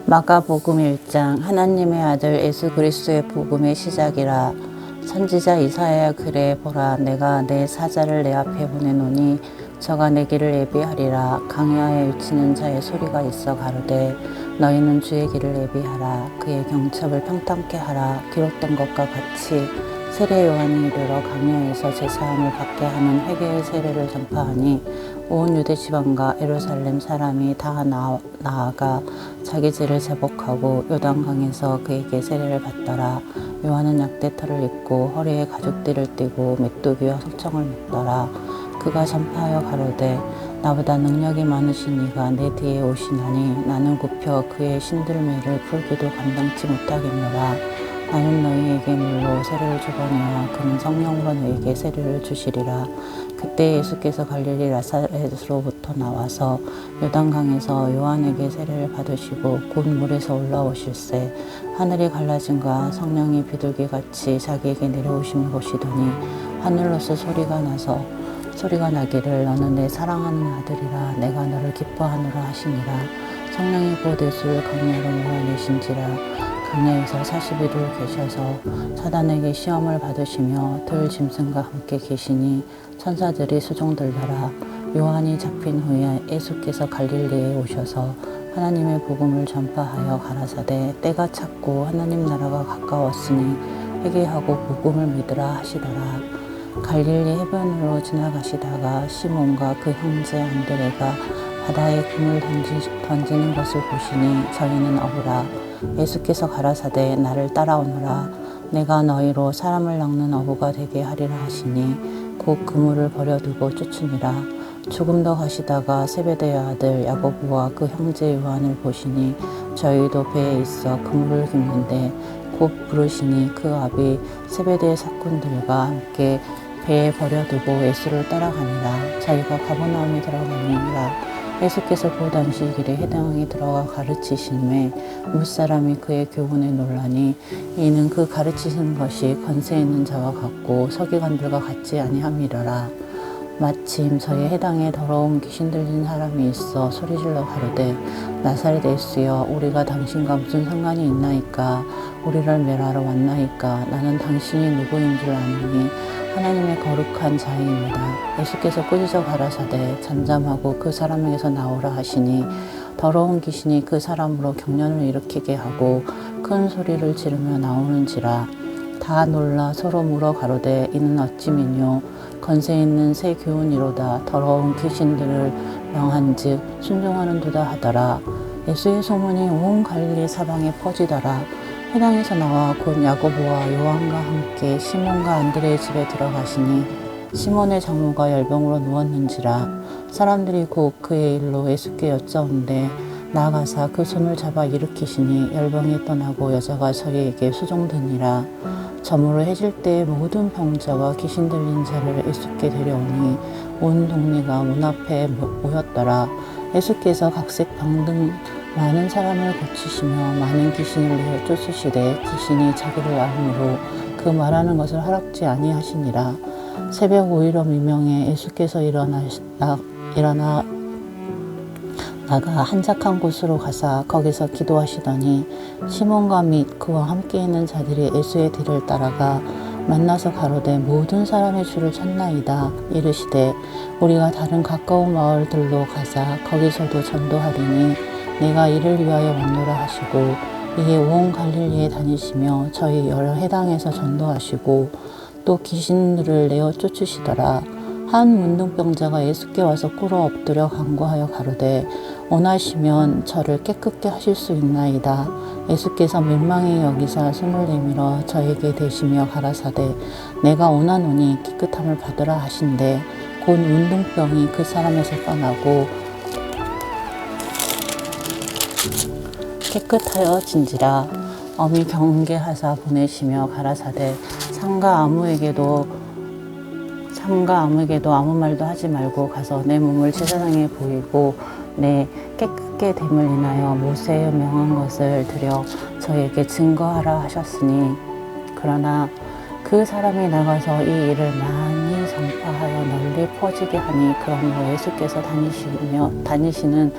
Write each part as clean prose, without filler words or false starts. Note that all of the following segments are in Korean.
마가복음 1장. 하나님의 아들 예수 그리스도의 복음의 시작이라. 선지자 이사야의 글에 보라, 내가 내 사자를 내 앞에 보내노니 저가 내 길을 예비하리라. 강야에 외치는 자의 소리가 있어 가로되 너희는 주의 길을 예비하라. 그의 경첩을 평탄케 하라. 기록된 것과 같이 세례 요한이 이르러 강야에서 제사함을 받게 하는 회개의 세례를 전파하니 온 유대 지방과 예루살렘 사람이 다 나아가 자기 죄를 제복하고 요단강에서 그에게 세례를 받더라. 요한은 약대털을 입고 허리에 가죽띠를 띠고 메뚜기와 소청을 묶더라. 그가 전파하여 가로되 나보다 능력이 많으신 이가 내 뒤에 오시나니 나는 굽혀 그의 신들매를 풀기도 감당치 못하겠노라. 나는 너희에게 물로 세례를 주거니와 그는 성령으로 너희에게 세례를 주시리라. 그때 예수께서 갈릴리 나사렛으로부터 나와서 요단강에서 요한에게 세례를 받으시고 곧 물에서 올라오실새 하늘이 갈라짐과 성령이 비둘기같이 자기에게 내려오심을 보시더니 하늘로서 소리가 나기를 너는 내 사랑하는 아들이라 내가 너를 기뻐하노라 하시니라. 성령이 곧 예수를 강야로 몰아내신지라. 강야에서 40일을 계셔서 사단에게 시험을 받으시며 들 짐승과 함께 계시니 천사들이 수종들더라. 요한이 잡힌 후에 예수께서 갈릴리에 오셔서 하나님의 복음을 전파하여 가라사대 때가 찼고 하나님 나라가 가까웠으니 회개하고 복음을 믿으라 하시더라. 갈릴리 해변으로 지나가시다가 시몬과 그 형제 안드레가 바다에 금을 던지는 것을 보시니 저희는 어부라. 예수께서 가라사대 나를 따라오너라. 내가 너희로 사람을 낚는 어부가 되게 하리라 하시니 곧 그물을 버려두고 쫓으니라. 조금 더 가시다가 세베대의 아들 야고보와 그 형제 요한을 보시니 저희도 배에 있어 그물을 깁는데 곧 부르시니 그 아비 세베대의 사꾼들과 함께 배에 버려두고 예수를 따라가니라. 자기가 가버나움에 들어가니라. 예수께서 곧 안식일에 회당에 들어가 가르치심에 무사람이 그의 교훈에 놀라니 이는 그 가르치시는 것이 권세 있는 자와 같고 서기관들과 같지 아니함이러라. 마침 저희 해당에 더러운 귀신 들린 사람이 있어 소리질러 가로되 나사렛 예수여 우리가 당신과 무슨 상관이 있나이까. 우리를 멸하러 왔나이까. 나는 당신이 누구인 줄 아느니 하나님의 거룩한 자이입니다. 예수께서 꾸짖어 가라사대 잠잠하고 그 사람에게서 나오라 하시니 더러운 귀신이 그 사람으로 경련을 일으키게 하고 큰 소리를 지르며 나오는지라. 다 놀라 서로 물어 가로되 이는 어찌미뇨. 권세 있는 새 교훈이로다. 더러운 귀신들을 명한즉 순종하는도다 하더라. 예수의 소문이 온 갈릴리 사방에 퍼지더라. 회당에서 나와 곧 야고보와 요한과 함께 시몬과 안드레의 집에 들어가시니 시몬의 장모가 열병으로 누웠는지라. 사람들이 곧 그의 일로 예수께 여짜온대 나아가사 그 손을 잡아 일으키시니 열병이 떠나고 여자가 저희에게 수종드니라. 저물어 해질 때에 모든 병자와 귀신 들린 자를 예수께 데려오니 온 동네가 문 앞에 모였더라. 예수께서 각색 병든 많은 사람을 고치시며 많은 귀신을 내어 쫓으시되 귀신이 자기를 알므로 그 말하는 것을 허락지 아니하시니라. 새벽 5일로 미명에 예수께서 일어나 나가 한적한 곳으로 가사 거기서 기도하시더니 시몬과 및 그와 함께 있는 자들이 예수의 뒤를 따라가 만나서 가로되 모든 사람의 주를 찾나이다. 이르시되 우리가 다른 가까운 마을들로 가자 거기서도 전도하리니 내가 이를 위하여 왔노라 하시고 이에 온 갈릴리에 다니시며 저희 여러 해당에서 전도하시고 또 귀신들을 내어 쫓으시더라. 한 문둥병자가 예수께 와서 꿇어 엎드려 간구하여 가로되 원하시면 저를 깨끗게 하실 수 있나이다. 예수께서 민망히 여기사 손을 내밀어 저에게 대시며 가라사대 내가 원하노니 깨끗함을 받으라 하신대 곧 문둥병이 그 사람에서 떠나고 깨끗하여 진지라. 어미 경계하사 보내시며 가라사대 삼가 아무에게도 아무 말도 하지 말고 가서 내 몸을 제사장에 보이고 내 깨끗게 됨을 인하여 모세의 명한 것을 드려 저에게 증거하라 하셨으니 그러나 그 사람이 나가서 이 일을 많이 전파하여 널리 퍼지게 하니 그러므로 예수께서 다니시는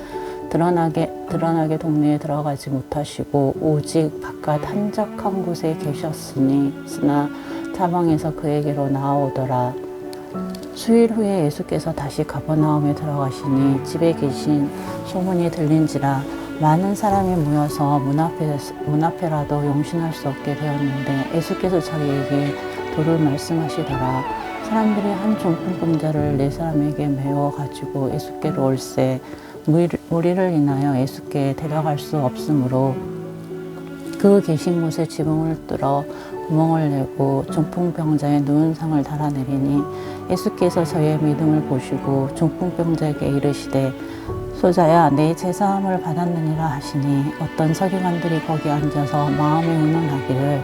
드러나게 동네에 들어가지 못하시고 오직 바깥 한적한 곳에 계셨으나 타방에서 그에게로 나아오더라. 수일 후에 예수께서 다시 가버나움에 들어가시니 집에 계신 소문이 들린지라 많은 사람이 모여서 문 앞에라도 용신할 수 없게 되었는데 예수께서 저희에게 도를 말씀하시더라. 사람들이 한 중풍병자를 4사람에게 메워 가지고 예수께로 올세 무리를 인하여 예수께 데려갈 수 없으므로 그 계신 곳에 지붕을 뚫어 구멍을 내고 중풍병자의 누운 상을 달아내리니 예수께서 저의 믿음을 보시고 중풍병자에게 이르시되 소자야 내 제사함을 받았느니라 하시니 어떤 서기관들이 거기 앉아서 마음에 의논하기를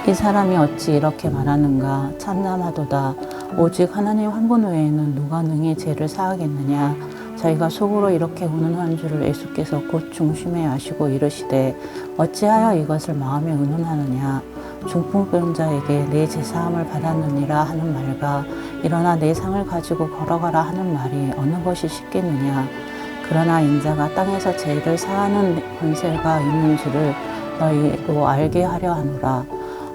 이 사람이 어찌 이렇게 말하는가 참담하도다. 오직 하나님 한 분 외에는 누가 능히 죄를 사하겠느냐. 저희가 속으로 이렇게 의논한 줄을 예수께서 곧 중심에 아시고 이르시되 어찌하여 이것을 마음에 의논하느냐. 중풍병자에게 내 제사함을 받았느니라 하는 말과 일어나 내 상을 가지고 걸어가라 하는 말이 어느 것이 쉽겠느냐. 그러나 인자가 땅에서 죄를 사하는 권세가 있는 줄을 너희로 알게 하려 하노라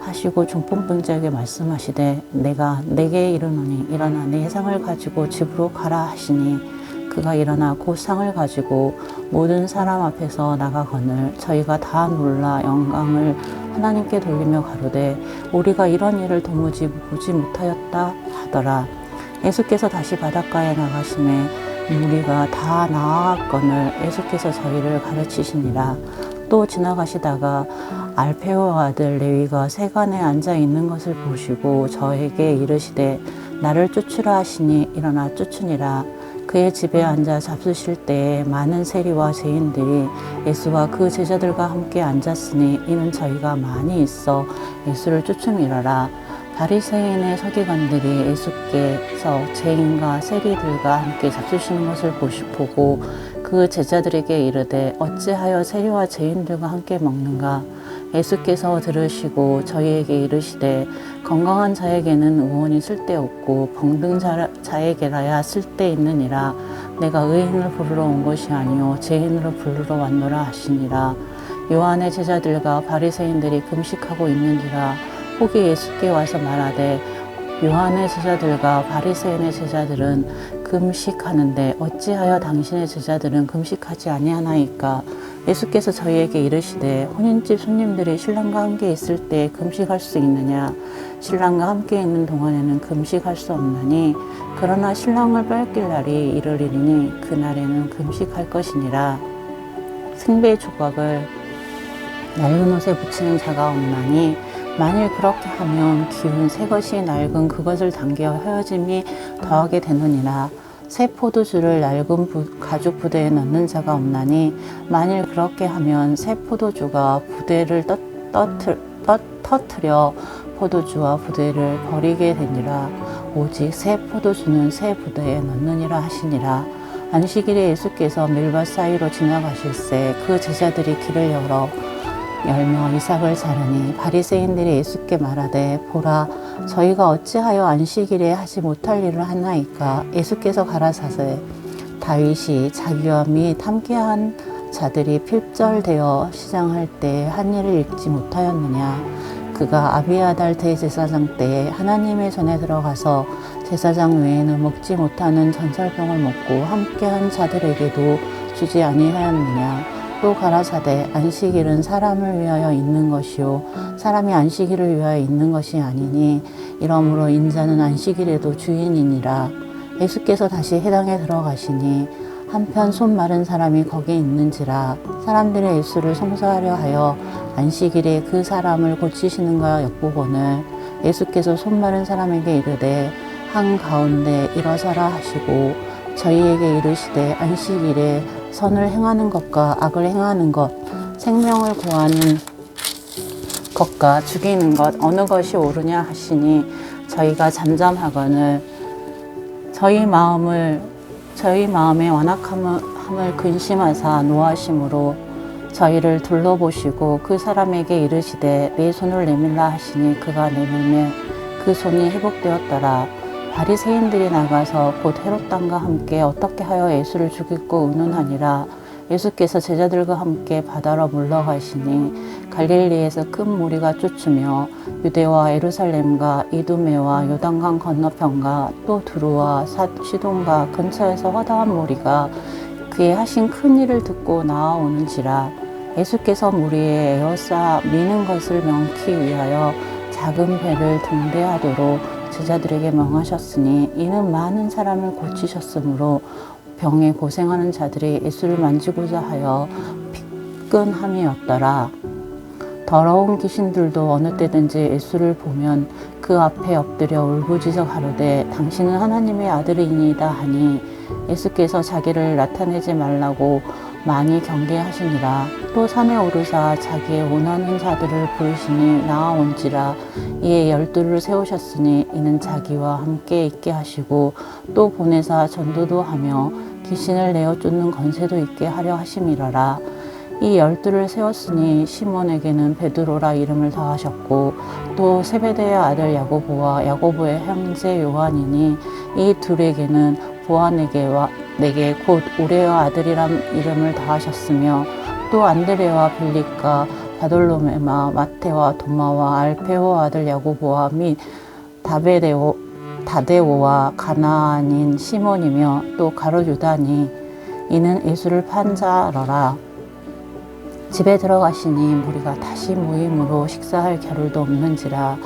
하시고 중풍병자에게 말씀하시되 내가 내게 이르노니 일어나 내 상을 가지고 집으로 가라 하시니 그가 일어나 곧 상을 가지고 모든 사람 앞에서 나가거늘 저희가 다 놀라 영광을 하나님께 돌리며 가로되 우리가 이런 일을 도무지 보지 못하였다 하더라. 예수께서 다시 바닷가에 나가심에 무리가 다 나아갔거늘 예수께서 저희를 가르치시니라. 또 지나가시다가 알페오 아들 레위가 세간에 앉아 있는 것을 보시고 저에게 이르시되 나를 쫓으라 하시니 일어나 쫓으니라. 그의 집에 앉아 잡수실 때에 많은 세리와 죄인들이 예수와 그 제자들과 함께 앉았으니 이는 저희가 많이 있어 예수를 쫓음이러라. 바리새인의 서기관들이 예수께서 죄인과 세리들과 함께 잡수시는 것을 보고 그 제자들에게 이르되 어찌하여 세리와 죄인들과 함께 먹는가. 예수께서 들으시고 저희에게 이르시되 건강한 자에게는 의원이 쓸데없고 병든 자에게라야 쓸데있느니라. 내가 의인을 부르러 온 것이 아니요 죄인으로 부르러 왔노라 하시니라. 요한의 제자들과 바리새인들이 금식하고 있는지라 혹이 예수께 와서 말하되 요한의 제자들과 바리새인의 제자들은 금식하는데 어찌하여 당신의 제자들은 금식하지 아니하나이까. 예수께서 저희에게 이르시되 혼인집 손님들이 신랑과 함께 있을 때 금식할 수 있느냐. 신랑과 함께 있는 동안에는 금식할 수 없나니 그러나 신랑을 빼앗길 날이 이르리니 그날에는 금식할 것이니라. 승배 조각을 낡은 옷에 붙이는 자가 없나니 만일 그렇게 하면 기운 새 것이 낡은 그것을 당겨 헤어짐이 더하게 되느니라. 새 포도주를 낡은 가죽 부대에 넣는 자가 없나니 만일 그렇게 하면 새 포도주가 부대를 터뜨려 포도주와 부대를 버리게 되니라. 오직 새 포도주는 새 부대에 넣느니라 하시니라. 안식일에 예수께서 밀밭 사이로 지나가실새 그 제자들이 길을 열며 이삭을 자르니 바리새인들이 예수께 말하되 보라 저희가 어찌하여 안식일에 하지 못할 일을 하나이까. 예수께서 가라사대 다윗이 자기와 및 함께한 자들이 필절되어 시장할 때 한 일을 읽지 못하였느냐. 그가 아비아달 대제사장 때에 하나님의 전에 들어가서 제사장 외에는 먹지 못하는 전설병을 먹고 함께한 자들에게도 주지 아니하였느냐. 또 가라사대 안식일은 사람을 위하여 있는 것이요 사람이 안식일을 위하여 있는 것이 아니니 이러므로 인자는 안식일에도 주인이니라. 예수께서 다시 회당에 들어가시니 한편 손 마른 사람이 거기 있는지라. 사람들이 예수를 송사하려 하여 안식일에 그 사람을 고치시는가 엿보거늘 예수께서 손 마른 사람에게 이르되 한가운데 일어서라 하시고 저희에게 이르시되 안식일에 선을 행하는 것과 악을 행하는 것, 생명을 구하는 것과 죽이는 것 어느 것이 옳으냐 하시니 저희가 잠잠하거늘 저희 마음에 완악함을 근심하사 노하심으로 저희를 둘러보시고 그 사람에게 이르시되 내 손을 내밀라 하시니 그가 내밀매 그 손이 회복되었더라. 바리새인들이 나가서 곧 헤롯 당과 함께 어떻게 하여 예수를 죽이고 의논하니라. 예수께서 제자들과 함께 바다로 물러가시니 갈릴리에서 큰 무리가 쫓으며 유대와 예루살렘과 이두메와 요단강 건너편과 또 두루와 시돈과 근처에서 허다한 무리가 그의 하신 큰 일을 듣고 나아오는지라. 예수께서 무리에 에워싸 미는 것을 명키 위하여 작은 배를 등대하도록 제자들에게 명하셨으니 이는 많은 사람을 고치셨으므로 병에 고생하는 자들이 예수를 만지고자 하여 피끈함이었더라. 더러운 귀신들도 어느 때든지 예수를 보면 그 앞에 엎드려 울부짖어 가로되 당신은 하나님의 아들이니이다 하니 예수께서 자기를 나타내지 말라고 많이 경계하시니라. 또 산에 오르사 자기의 원하는 자들을 부르시니 나아온지라. 이에 12를 세우셨으니 이는 자기와 함께 있게 하시고 또 보내사 전도도 하며 귀신을 내어 쫓는 권세도 있게 하려 하심이라라. 이 12를 세웠으니 시몬에게는 베드로라 이름을 더하셨고 또 세베대의 아들 야고보와 야고보의 형제 요한이니 이 둘에게는 보아네게 곧 우레와 아들이란 이름을 더하셨으며 또 안드레와 빌립과 바돌로메마 마테와 도마와 알페오 아들 야고보와 및 다데오와 가나안인 시몬이며 또 가롯 유다니 이는 예수를 판 자러라. 집에 들어가시니 무리가 다시 모임으로 식사할 겨를도 없는지라.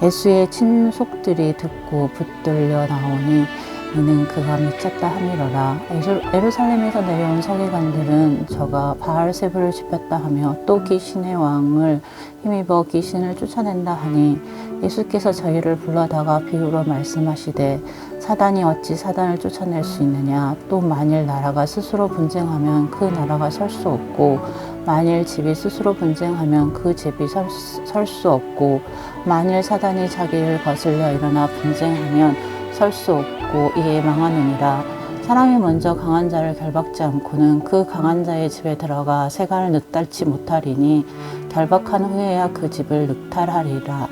예수의 친속들이 듣고 붙들려 나오니 이는 그가 미쳤다 함이러라. 예루살렘에서 내려온 서기관들은 저가 바알세불을 지폈다 하며 또 귀신의 왕을 힘입어 귀신을 쫓아낸다 하니 예수께서 저희를 불러다가 비유로 말씀하시되 사단이 어찌 사단을 쫓아낼 수 있느냐. 또 만일 나라가 스스로 분쟁하면 그 나라가 설 수 없고 만일 집이 스스로 분쟁하면 그 집이 설 수 없고 만일 사단이 자기를 거슬려 일어나 분쟁하면 설 수 없고 이에 망하느니라. 사람이 먼저 강한 자를 결박지 않고는 그 강한 자의 집에 들어가 세간을 늑달치 못하리니 결박한 후에야 그 집을 늑탈하리라.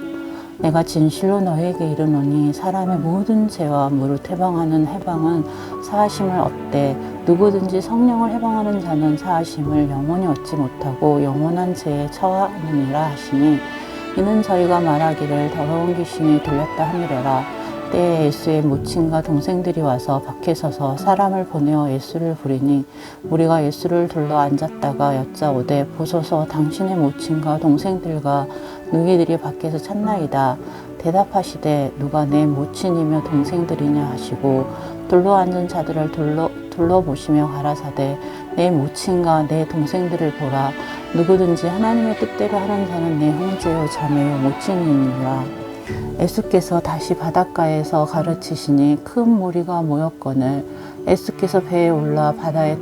내가 진실로 너희에게 이르노니 사람의 모든 죄와 무릇 해방하는 해방은 사하심을 얻되 누구든지 성령을 해방하는 자는 사하심을 영원히 얻지 못하고 영원한 죄에 처하느니라 하시니 이는 저희가 말하기를 더러운 귀신이 들렸다 함이래라. 때에 예수의 모친과 동생들이 와서 밖에 서서 사람을 보내어 예수를 부리니 우리가 예수를 둘러 앉았다가 여짜오되 보소서 당신의 모친과 동생들과 누이들이 밖에서 찾나이다. 대답하시되 누가 내 모친이며 동생들이냐 하시고 둘러 앉은 자들을 둘러보시며 가라사대 내 모친과 내 동생들을 보라. 누구든지 하나님의 뜻대로 하는 자는 내 형제요 자매요 모친이니라. 예수께서 다시 바닷가에서 가르치시니 큰 무리가 모였거늘 예수께서 배에 올라 바다에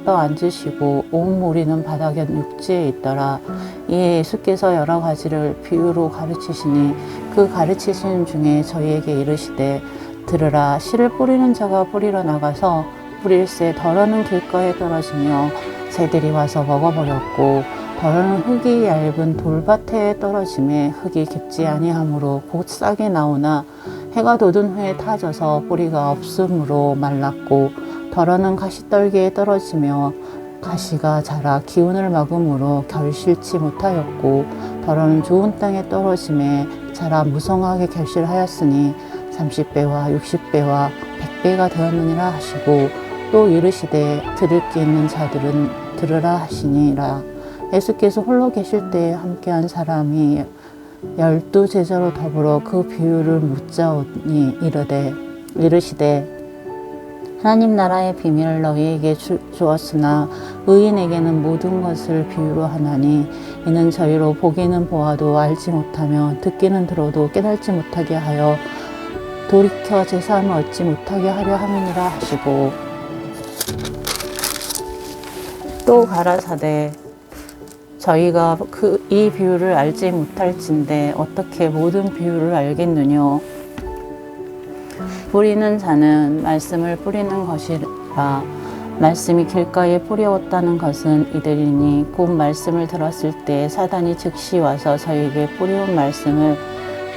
앉으시고 온 무리는 바닥에 육지에 있더라. 이에 예수께서 여러 가지를 비유로 가르치시니 그 가르치신 중에 저희에게 이르시되 들으라. 씨를 뿌리는 자가 뿌리러 나가서 뿌릴새 덜어는 길가에 떨어지며 새들이 와서 먹어버렸고 덜어는 흙이 얇은 돌밭에 떨어짐에 흙이 깊지 아니하므로 곧 싹이 나오나 해가 돋은 후에 타져서 뿌리가 없으므로 말랐고 덜어는 가시떨기에 떨어지며 가시가 자라 기운을 막음으로 결실치 못하였고 덜어는 좋은 땅에 떨어짐에 자라 무성하게 결실하였으니 30배와 60배와 100배가 되었느니라 하시고 또 이르시되 들을 귀 있는 자들은 들으라 하시니라. 예수께서 홀로 계실 때에 함께한 사람이 12 제자로 더불어 그 비유를 묻자오니 이르시되 하나님 나라의 비밀을 너희에게 주었으나 의인에게는 모든 것을 비유로 하나니 이는 저희로 보기는 보아도 알지 못하며 듣기는 들어도 깨달지 못하게 하여 돌이켜 제사함을 얻지 못하게 하려 함이니라 하시고 또 가라사대 저희가 이 비유를 알지 못할진대 어떻게 모든 비유를 알겠느뇨. 뿌리는 자는 말씀을 뿌리는 것이라. 말씀이 길가에 뿌려왔다는 것은 이들이니 곧 말씀을 들었을 때 사단이 즉시 와서 저희에게 뿌려온 말씀을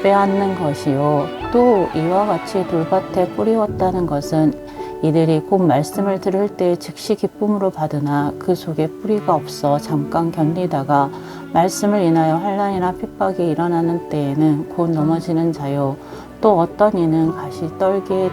빼앗는 것이요 또 이와 같이 돌밭에 뿌리웠다는 것은 이들이 곧 말씀을 들을 때 즉시 기쁨으로 받으나 그 속에 뿌리가 없어 잠깐 견디다가 말씀을 인하여 환난이나 핍박이 일어나는 때에는 곧 넘어지는 자요 또 어떤 이는 가시 떨기에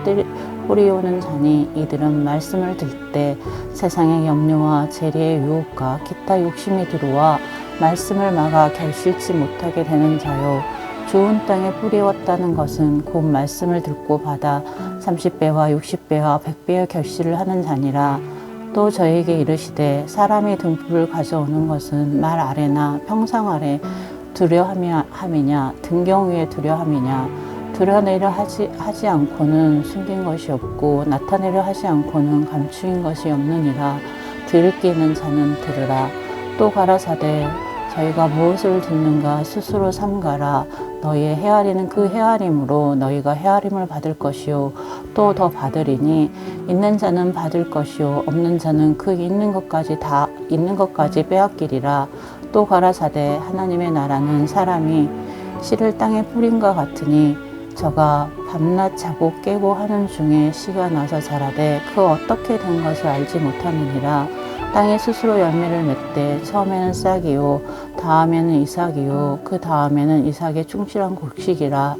뿌리오는 자니 이들은 말씀을 들 때 세상의 염려와 재리의 유혹과 기타 욕심이 들어와 말씀을 막아 결실치 못하게 되는 자요 좋은 땅에 뿌리웠다는 것은 곧 말씀을 듣고 받아 30배와 60배와 100배의 결실을 하는 자니라. 또 저에게 이르시되 사람이 등불을 가져오는 것은 말 아래나 평상 아래 두려함이냐 등경 위에 두려함이냐 드러내려 하지 않고는 숨긴 것이 없고 나타내려 하지 않고는 감추인 것이 없느니라. 들을 귀 있는 자는 들으라. 또 가라사대 저희가 무엇을 듣는가 스스로 삼가라. 너희의 헤아리는 그 헤아림으로 너희가 헤아림을 받을 것이요 또 더 받으리니 있는 자는 받을 것이요 없는 자는 그 있는 것까지 빼앗기리라. 또 가라사대 하나님의 나라는 사람이 씨를 땅에 뿌린과 같으니 저가 밤낮 자고 깨고 하는 중에 씨가 나서 자라되 그 어떻게 된 것을 알지 못하느니라. 땅이 스스로 열매를 맺되 처음에는 싹이요 다음에는 이삭이요 그 다음에는 이삭의 충실한 곡식이라.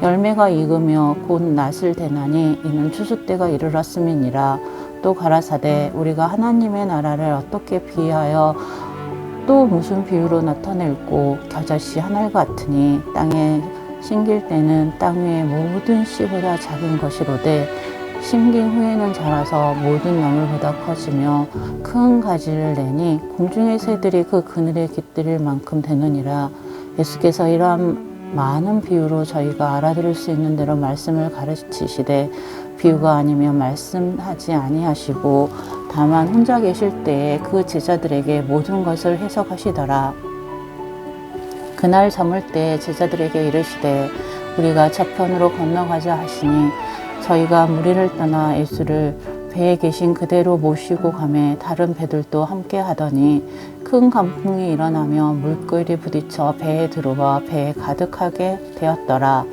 열매가 익으며 곧 낫을 대나니 이는 추수 때가 이르렀음이니라. 또 가라사대 우리가 하나님의 나라를 어떻게 비하여 또 무슨 비유로 나타낼꼬 겨자씨 하늘 같으니 땅에 심길 때는 땅 위의 모든 씨보다 작은 것이로되 심긴 후에는 자라서 모든 나물보다 커지며 큰 가지를 내니 공중의 새들이 그 그늘에 깃들일 만큼 되느니라. 예수께서 이러한 많은 비유로 저희가 알아들을 수 있는 대로 말씀을 가르치시되 비유가 아니면 말씀하지 아니하시고 다만 혼자 계실 때에 그 제자들에게 모든 것을 해석하시더라. 그날 저물 때 제자들에게 이르시되 우리가 저편으로 건너가자 하시니 저희가 무리를 떠나 예수를 배에 계신 그대로 모시고 가매 다른 배들도 함께 하더니 큰 강풍이 일어나며 물결이 부딪혀 배에 들어와 배에 가득하게 되었더라.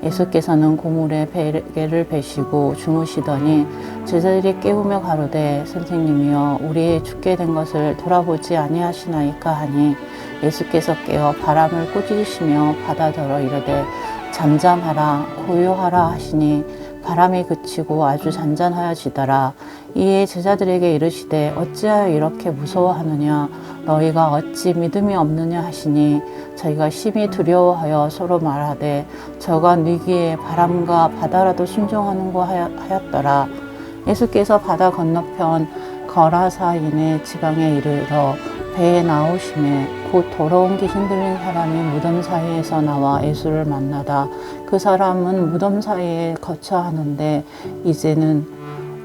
예수께서는 고물에 베개를 베시고 주무시더니 제자들이 깨우며 가로되 선생님이여 우리의 죽게 된 것을 돌아보지 아니하시나이까 하니 예수께서 깨어 바람을 꾸짖으시며 바다더러 이르되 잠잠하라 고요하라 하시니 바람이 그치고 아주 잔잔하여지더라. 이에 제자들에게 이르시되 어찌하여 이렇게 무서워하느냐 너희가 어찌 믿음이 없느냐 하시니 저희가 심히 두려워하여 서로 말하되 저가 위기에 바람과 바다라도 순종하는고 하였더라. 예수께서 바다 건너편 거라사인의 지방에 이르러 배에 나오심에 곧 더러운 귀신 들린 사람이 무덤 사이에서 나와 예수를 만나다 그 사람은 무덤 사이에 거처 하는데 이제는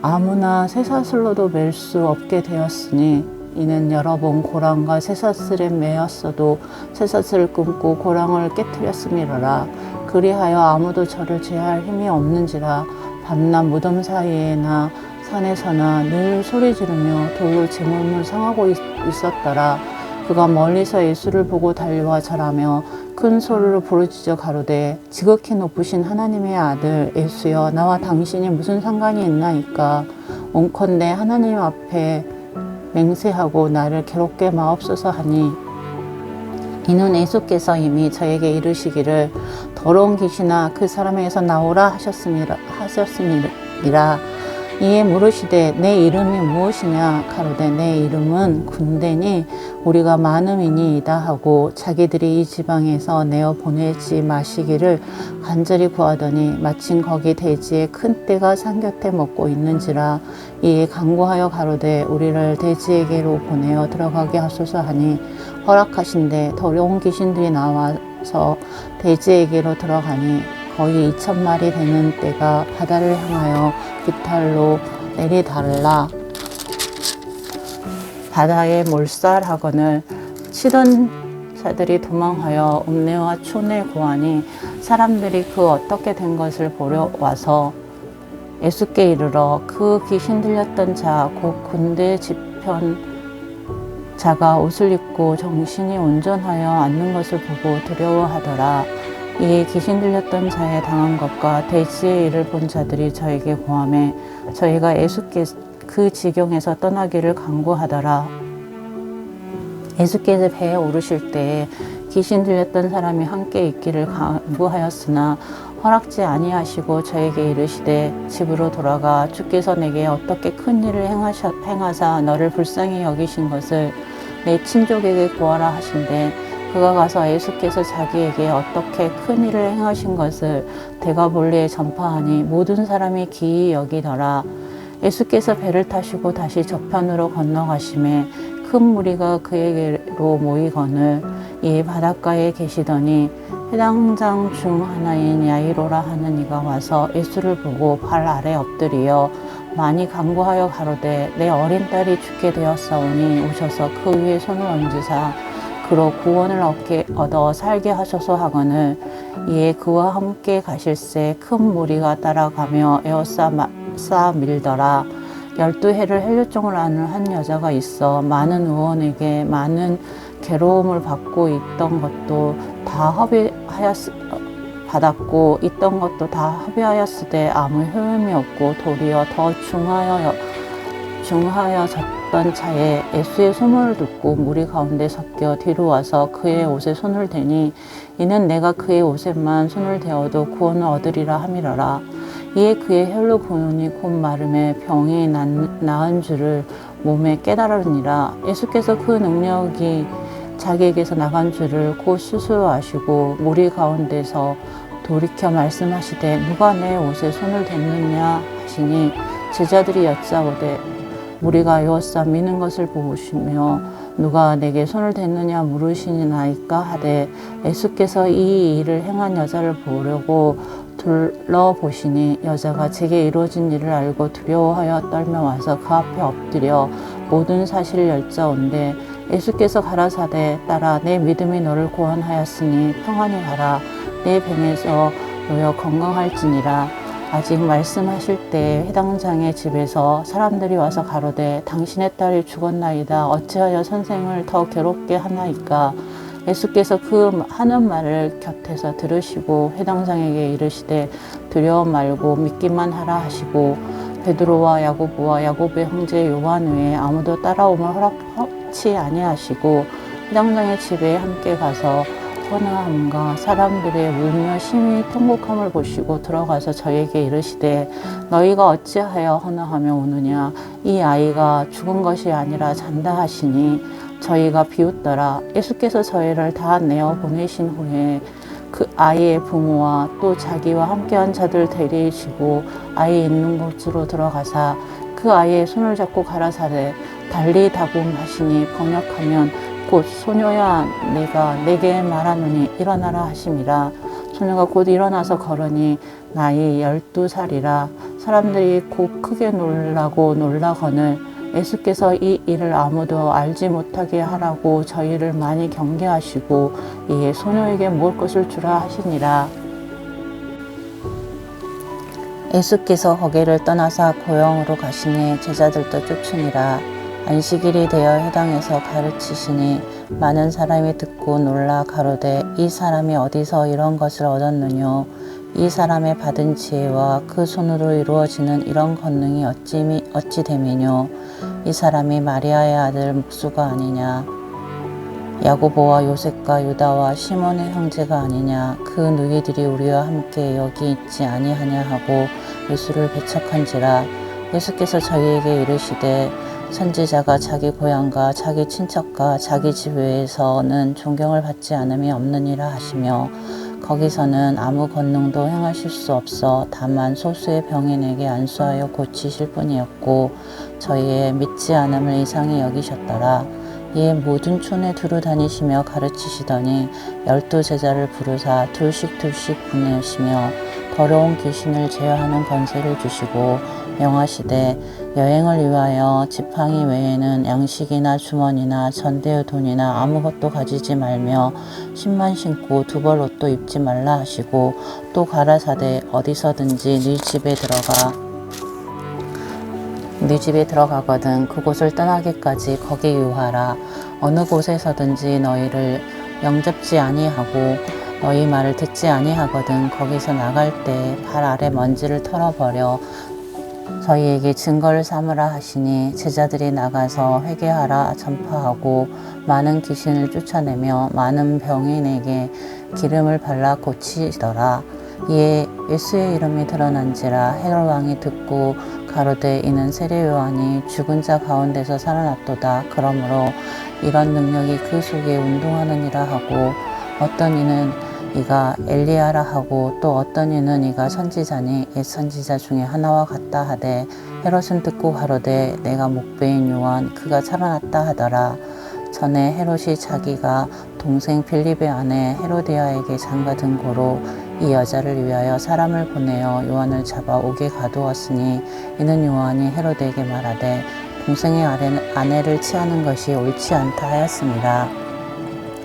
아무나 쇠사슬로도 맬 수 없게 되었으니 이는 여러 번 고랑과 쇠사슬에 매였어도 쇠사슬을 끊고 고랑을 깨뜨렸음이로라. 그리하여 아무도 저를 제할 힘이 없는지라. 밤낮 무덤 사이에나 산에서나 늘 소리 지르며 돌로 제 몸을 상하고 있었더라. 그가 멀리서 예수를 보고 달려와 절하며 큰 소리로 부르짖어 가로되 지극히 높으신 하나님의 아들 예수여 나와 당신이 무슨 상관이 있나이까. 온컨대 하나님 앞에 맹세하고 나를 괴롭게 마옵소서 하니 이는 예수께서 이미 저에게 이르시기를 더러운 귀신아 그 사람에게서 나오라 하셨음이라. 이에 물으시되 내 이름이 무엇이냐 가로되 내 이름은 군대니 우리가 많음이니이다 하고 자기들이 이 지방에서 내어 보내지 마시기를 간절히 구하더니 마침 거기 대지에 큰 떼가 산곁에 먹고 있는지라. 이에 간구하여 가로되 우리를 대지에게로 보내어 들어가게 하소서 하니 허락하신대 더러운 귀신들이 나와서 대지에게로 들어가니 거의 2,000마리 되는 떼가 바다를 향하여 깃털로 내리달라 바다에 몰살하거늘 치던 자들이 도망하여 읍내와 촌에 고하니 사람들이 그 어떻게 된 것을 보려 와서 예수께 이르러 그 귀신 들렸던 자 곧 군대 집편 자가 옷을 입고 정신이 온전하여 앉는 것을 보고 두려워하더라. 이에 귀신 들렸던 자의 당한 것과 대지의 일을 본 자들이 저에게 고하매 저희가 예수께서 그 지경에서 떠나기를 간구하더라. 예수께서 배에 오르실 때에 귀신 들렸던 사람이 함께 있기를 간구하였으나 허락지 아니하시고 저에게 이르시되 집으로 돌아가 주께서 내게 어떻게 큰 일을 행하사 너를 불쌍히 여기신 것을 내 친족에게 구하라 하신대. 그가 가서 예수께서 자기에게 어떻게 큰 일을 행하신 것을 데가볼리에 전파하니 모든 사람이 기이 여기더라. 예수께서 배를 타시고 다시 저편으로 건너가심에 큰 무리가 그에게로 모이거늘 이에 바닷가에 계시더니 회당장 중 하나인 야이로라 하는 이가 와서 예수를 보고 발 아래 엎드리어 많이 간구하여 가로되 내 어린 딸이 죽게 되었사오니 오셔서 그 위에 손을 얹으사 그로 구원을 얻어 살게 하소서 하거늘 이에 그와 함께 가실새 큰 무리가 따라가며 에워싸 밀더라. 12해를 헬류증을 앓는 한 여자가 있어 많은 의원에게 많은 괴로움을 받고 있던 것도 다 받았고 있던 것도 다 합의하였으되 아무 효험이 없고 도리어 더 중하여졌던 차에 예수의 소문을 듣고 무리 가운데 섞여 뒤로 와서 그의 옷에 손을 대니 이는 내가 그의 옷에만 손을 대어도 구원을 얻으리라 함이러라. 이에 그의 혈로 보느니 곧 마름에 병이 나은 줄을 몸에 깨달으니라. 예수께서 그 능력이 자기에게서 나간 줄을 곧 스스로 아시고 무리 가운데서 돌이켜 말씀하시되 누가 내 옷에 손을 댔느냐 하시니 제자들이 여짜오되 무리가 에워싸 미는 것을 보시며 누가 내게 손을 댔느냐 물으시니나이까 하되 예수께서 이 일을 행한 여자를 보려고 둘러보시니 여자가 제게 이루어진 일을 알고 두려워하여 떨며 와서 그 앞에 엎드려 모든 사실을 여짜온대 예수께서 가라사대 딸아 내 믿음이 너를 구원하였으니 평안히 가라 내 병에서 놓여 건강할지니라. 아직 말씀하실 때 회당장의 집에서 사람들이 와서 가로되 당신의 딸이 죽었나이다 어찌하여 선생을 더 괴롭게 하나이까. 예수께서 그 하는 말을 곁에서 들으시고 회당장에게 이르시되 두려워 말고 믿기만 하라 하시고 베드로와 야고보와 야고보의 형제 요한 외에 아무도 따라옴을 허락치 아니하시고 회당장의 집에 함께 가서 헌화함과 사람들의 울며 심히 통곡함을 보시고 들어가서 저에게 이르시되 너희가 어찌하여 헌화하며 우느냐 이 아이가 죽은 것이 아니라 잔다 하시니 저희가 비웃더라. 예수께서 저희를 다 내어 보내신 후에 그 아이의 부모와 또 자기와 함께한 자들 데리시고 아이 있는 곳으로 들어가사 그 아이의 손을 잡고 가라사대 달리 다굼 하시니 번역하면 곧 소녀야 내가 내게 말하노니 일어나라 하심이라. 소녀가 곧 일어나서 걸으니 나이 12살이라. 사람들이 곧 크게 놀라거늘 예수께서 이 일을 아무도 알지 못하게 하라고 저희를 많이 경계하시고 이에 소녀에게 먹을 것을 주라 하시니라. 예수께서 거기를 떠나사 고영으로 가시니 제자들도 쫓으니라. 안식일이 되어 회당에서 가르치시니 많은 사람이 듣고 놀라 가로되 이 사람이 어디서 이런 것을 얻었느뇨. 이 사람의 받은 지혜와 그 손으로 이루어지는 이런 권능이 어찌 됨이뇨. 이 사람이 마리아의 아들 목수가 아니냐. 야고보와 요셉과 유다와 시몬의 형제가 아니냐. 그 누이들이 우리와 함께 여기 있지 아니하냐 하고 예수를 배척한지라. 예수께서 저희에게 이르시되 선지자가 자기 고향과 자기 친척과 자기 집 외에서는 존경을 받지 않음이 없느니라 하시며 거기서는 아무 권능도 행하실 수 없어 다만 소수의 병인에게 안수하여 고치실 뿐이었고 저희의 믿지 않음을 이상히 여기셨더라. 이에 모든 촌에 두루 다니시며 가르치시더니 12 제자를 부르사 둘씩 보내시며 더러운 귀신을 제어하는 권세를 주시고 명하시되 여행을 위하여 지팡이 외에는 양식이나 주머니나 전대의 돈이나 아무것도 가지지 말며 신만 신고 두벌 옷도 입지 말라 하시고 또 가라사대 어디서든지 네 집에 들어가거든 그곳을 떠나기까지 거기 유하라. 어느 곳에서든지 너희를 영접지 아니하고 너희 말을 듣지 아니하거든 거기서 나갈 때 발 아래 먼지를 털어버려 저희에게 증거를 삼으라 하시니 제자들이 나가서 회개하라 전파하고 많은 귀신을 쫓아내며 많은 병인에게 기름을 발라 고치시더라. 이에 예수의 이름이 드러난지라 헤롯 왕이 듣고 가로되 이는 세례 요한이 죽은 자 가운데서 살아났도다. 그러므로 이런 능력이 그 속에 운동하느니라 하고 어떤 이는 이가 엘리야라 하고 또 어떤 이는 이가 선지자니 옛 선지자 중에 하나와 같다 하되 헤롯은 듣고 가로되 내가 목배인 요한 그가 살아났다 하더라. 전에 헤롯이 자기가 동생 빌립의 아내 헤로디아에게 장가든 고로 이 여자를 위하여 사람을 보내어 요한을 잡아 옥에 가두었으니 이는 요한이 헤로드에게 말하되 동생의 아내를 취하는 것이 옳지 않다 하였습니다.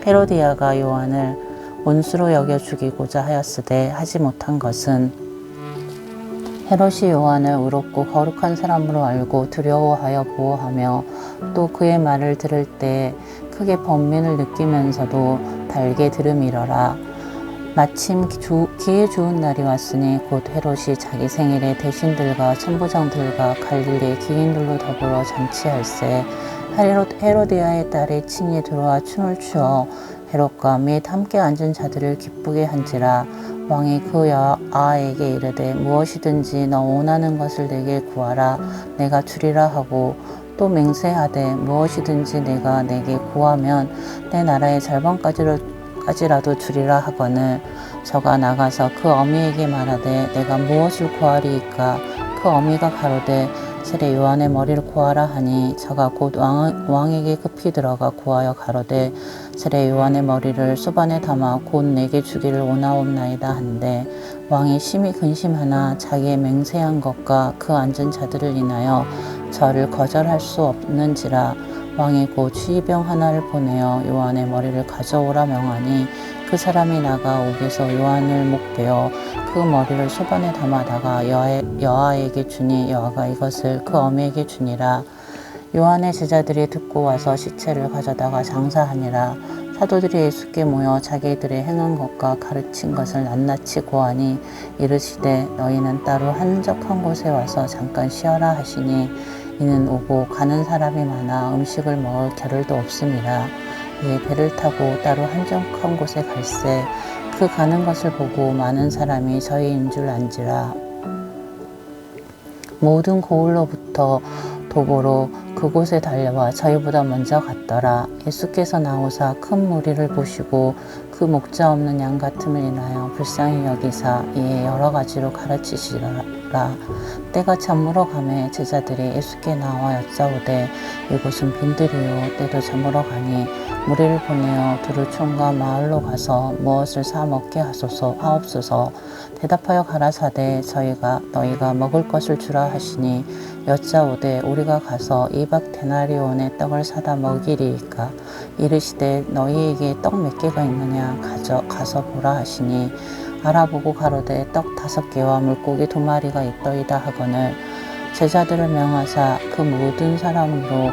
헤로디아가 요한을 원수로 여겨 죽이고자 하였으되 하지 못한 것은 헤롯이 요한을 의롭고 거룩한 사람으로 알고 두려워하여 보호하며 또 그의 말을 들을 때 크게 번민을 느끼면서도 달게 들음이러라. 마침 기회 좋은 날이 왔으니 곧 헤롯이 자기 생일에 대신들과 천부장들과 갈릴리 귀인들로 더불어 잔치할세 헤로디아의 딸이 친히 들어와 춤을 추어 헤롯과 및 함께 앉은 자들을 기쁘게 한지라. 왕이 그 여아에게 이르되 무엇이든지 너 원하는 것을 내게 구하라 내가 주리라 하고 또 맹세하되 무엇이든지 내가 내게 구하면 내 나라의 절반까지라도 주리라 하거늘 저가 나가서 그 어미에게 말하되 내가 무엇을 구하리이까. 그 어미가 가로되 세례 요한의 머리를 구하라 하니 저가 곧 왕에게 급히 들어가 구하여 가로되 세례 요한의 머리를 수반에 담아 곧 내게 주기를 원하옵나이다 한데 왕이 심히 근심하나 자기의 맹세한 것과 그 앉은 자들을 인하여 저를 거절할 수 없는지라. 왕이 곧 취병 하나를 보내어 요한의 머리를 가져오라 명하니 그 사람이 나가 옥에서 요한을 목베어 그 머리를 소반에 담아다가 여아에게 주니 여아가 이것을 그 어미에게 주니라. 요한의 제자들이 듣고 와서 시체를 가져다가 장사하니라. 사도들이 예수께 모여 자기들의 행한 것과 가르친 것을 낱낱이 고하니 이르시되 너희는 따로 한적한 곳에 와서 잠깐 쉬어라 하시니 이는 오고 가는 사람이 많아 음식을 먹을 겨를도 없음이라. 이에 배를 타고 따로 한적한 곳에 갈새 그 가는 것을 보고 많은 사람이 저희인 줄 안지라. 모든 고을로부터 도보로 그곳에 달려와 저희보다 먼저 갔더라. 예수께서 나오사 큰 무리를 보시고 그 목자 없는 양 같음을 인하여 불쌍히 여기사 이에 여러 가지로 가르치시더라. 때가 저물어 가매 제자들이 예수께 나와 여짜오되 이곳은 빈들이요 때도 저물어 가니 무리를 보내어 두루 총과 마을로 가서 무엇을 사 먹게 하옵소서. 대답하여 가라사대 너희가 먹을 것을 주라 하시니 여짜오되 우리가 가서 2박 데나리온의 떡을 사다 먹이리이까. 이르시되 너희에게 떡 몇 개가 있느냐 가서 보라 하시니 알아보고 가로되 떡 5개와 물고기 2마리가 있더이다 하거늘 제자들을 명하사 그 모든 사람으로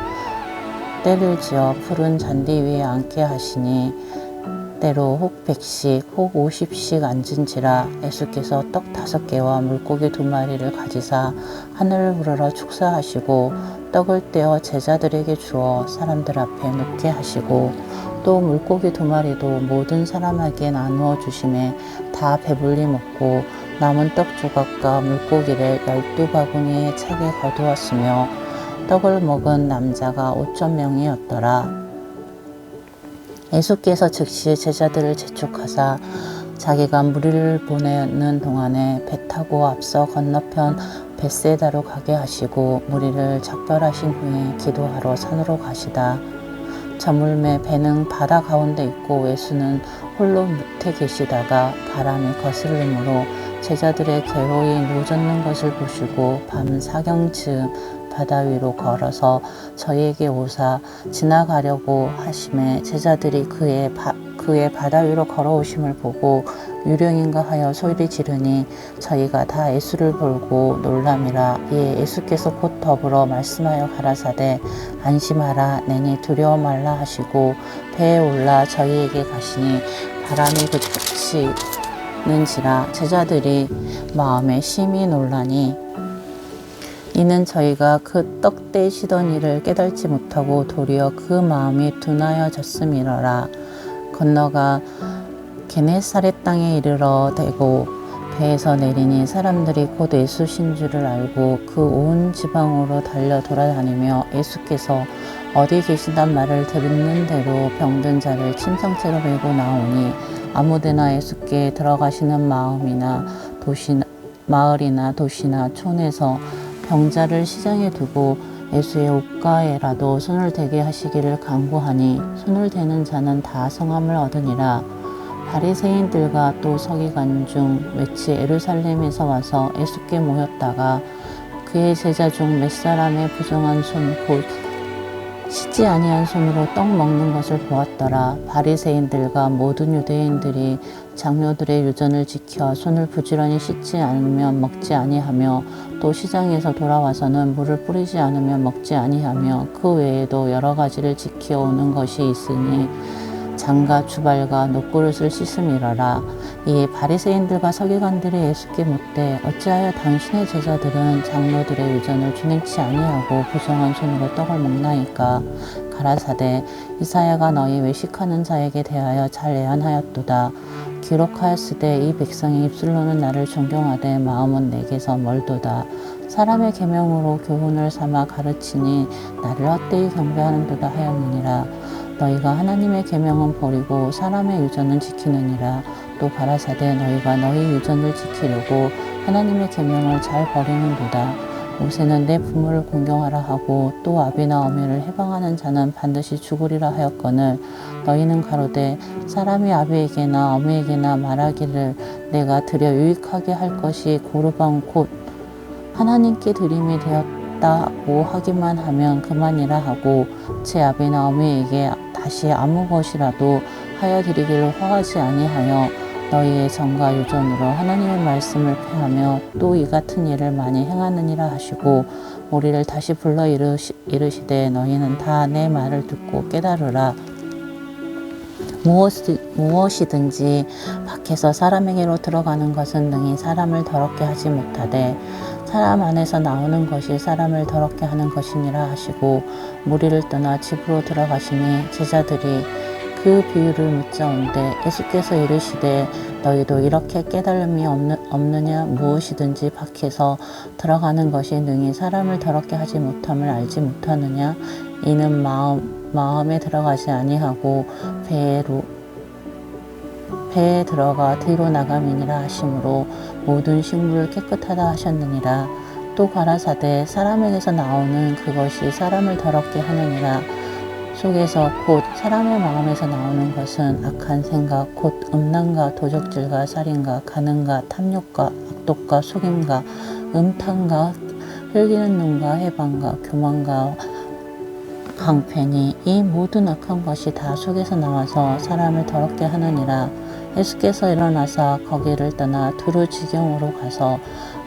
때를 지어 푸른 잔디 위에 앉게 하시니 때로 혹 100씩 혹 50씩 앉은지라. 예수께서 떡 5개와 물고기 2마리를 가지사 하늘을 우러러 축사하시고 떡을 떼어 제자들에게 주어 사람들 앞에 놓게 하시고 또 물고기 2마리도 모든 사람에게 나누어 주심에 다 배불리 먹고 남은 떡 조각과 물고기를 12바구니에 차게 거두었으며 떡을 먹은 남자가 5,000명이었더라. 예수께서 즉시 제자들을 재촉하사 자기가 무리를 보내는 동안에 배 타고 앞서 건너편 벳세다로 가게 하시고 무리를 작별하신 후에 기도하러 산으로 가시다. 저물매 배는 바다 가운데 있고 예수는 홀로 밑에 계시다가 바람이 거스름으로 제자들의 괴로이 노젓는 것을 보시고 밤 사경쯤 바다 위로 걸어서 저희에게 오사 지나가려고 하심에 제자들이 그의 바다 위로 걸어오심을 보고 유령인가 하여 소리 지르니 저희가 다 예수를 보고 놀람이라. 이에 예수께서 곧 더불어 말씀하여 가라사대 안심하라 내니 두려워 말라 하시고 배에 올라 저희에게 가시니 바람이 그치는지라 제자들이 마음에 심히 놀라니 이는 저희가 그 떡 떼시던 일을 깨달지 못하고 도리어 그 마음이 둔하여졌음이러라. 건너가 게네사렛 땅에 이르러 대고 배에서 내리니 사람들이 곧 예수신 줄을 알고 그 온 지방으로 달려 돌아다니며 예수께서 어디 계시단 말을 듣는 대로 병든 자를 침상째로 메고 나오니 아무데나 예수께 들어가시는 마을이나 도시나 촌에서 병자를 시장에 두고 예수의 옷가에라도 손을 대게 하시기를 간구하니 손을 대는 자는 다 성함을 얻으니라. 바리새인들과 또 서기관 중 왠지 예루살렘에서 와서 예수께 모였다가 그의 제자 중 몇 사람의 부정한 손 곧 씻지 아니한 손으로 떡 먹는 것을 보았더라. 바리새인들과 모든 유대인들이 장로들의 유전을 지켜 손을 부지런히 씻지 않으면 먹지 아니하며 또 시장에서 돌아와서는 물을 뿌리지 않으면 먹지 아니하며 그 외에도 여러 가지를 지켜오는 것이 있으니 장과 주발과 녹그릇을 씻음이러라. 이에 바리새인들과 서기관들이 예수께 묻되 어찌하여 당신의 제자들은 장로들의 유전을 준행치 아니하고 부정한 손으로 떡을 먹나이까? 가라사대 이사야가 너희 외식하는 자에게 대하여 잘 예언하였도다. 기록하였으되 이 백성의 입술로는 나를 존경하되 마음은 내게서 멀도다. 사람의 계명으로 교훈을 삼아 가르치니 나를 헛되이 경배하는도다 하였느니라. 너희가 하나님의 계명은 버리고 사람의 유전은 지키느니라. 또 가라사대 너희가 너희 유전을 지키려고 하나님의 계명을 잘 버리는도다. 모세는 내 부모를 공경하라 하고 또 아비나 어미를 해방하는 자는 반드시 죽으리라 하였거늘 너희는 가로되 사람이 아비에게나 어미에게나 말하기를 내가 드려 유익하게 할 것이 고르방 곧 하나님께 드림이 되었다고 하기만 하면 그만이라 하고 제 아비나 어미에게 다시 아무 것이라도 하여 드리기를 허하지 아니하여 너희의 정과 유전으로 하나님의 말씀을 폐하며 또 이 같은 일을 많이 행하느니라 하시고 우리를 다시 불러 이르시되 너희는 다 내 말을 듣고 깨달으라. 무엇이든지 밖에서 사람에게로 들어가는 것은 능히 사람을 더럽게 하지 못하되 사람 안에서 나오는 것이 사람을 더럽게 하는 것이니라 하시고 무리를 떠나 집으로 들어가시니 제자들이 그 비유를 묻자온데 예수께서 이르시되 너희도 이렇게 깨달음이 없느냐? 무엇이든지 밖에서 들어가는 것이 능히 사람을 더럽게 하지 못함을 알지 못하느냐? 이는 마음에 들어가지 아니하고 배에 들어가 뒤로 나감이니라 하시므로 모든 식물을 깨끗하다 하셨느니라. 또 가라사대 사람에게서 나오는 그것이 사람을 더럽게 하느니라. 속에서 곧 사람의 마음에서 나오는 것은 악한 생각 곧 음란과 도적질과 살인과 간음과 탐욕과 악독과 속임과 음탕과 흘기는 눈과 해방과 교만과 강패니 이 모든 악한 것이 다 속에서 나와서 사람을 더럽게 하느니라. 예수께서 일어나사 거기를 떠나 두루 지경으로 가서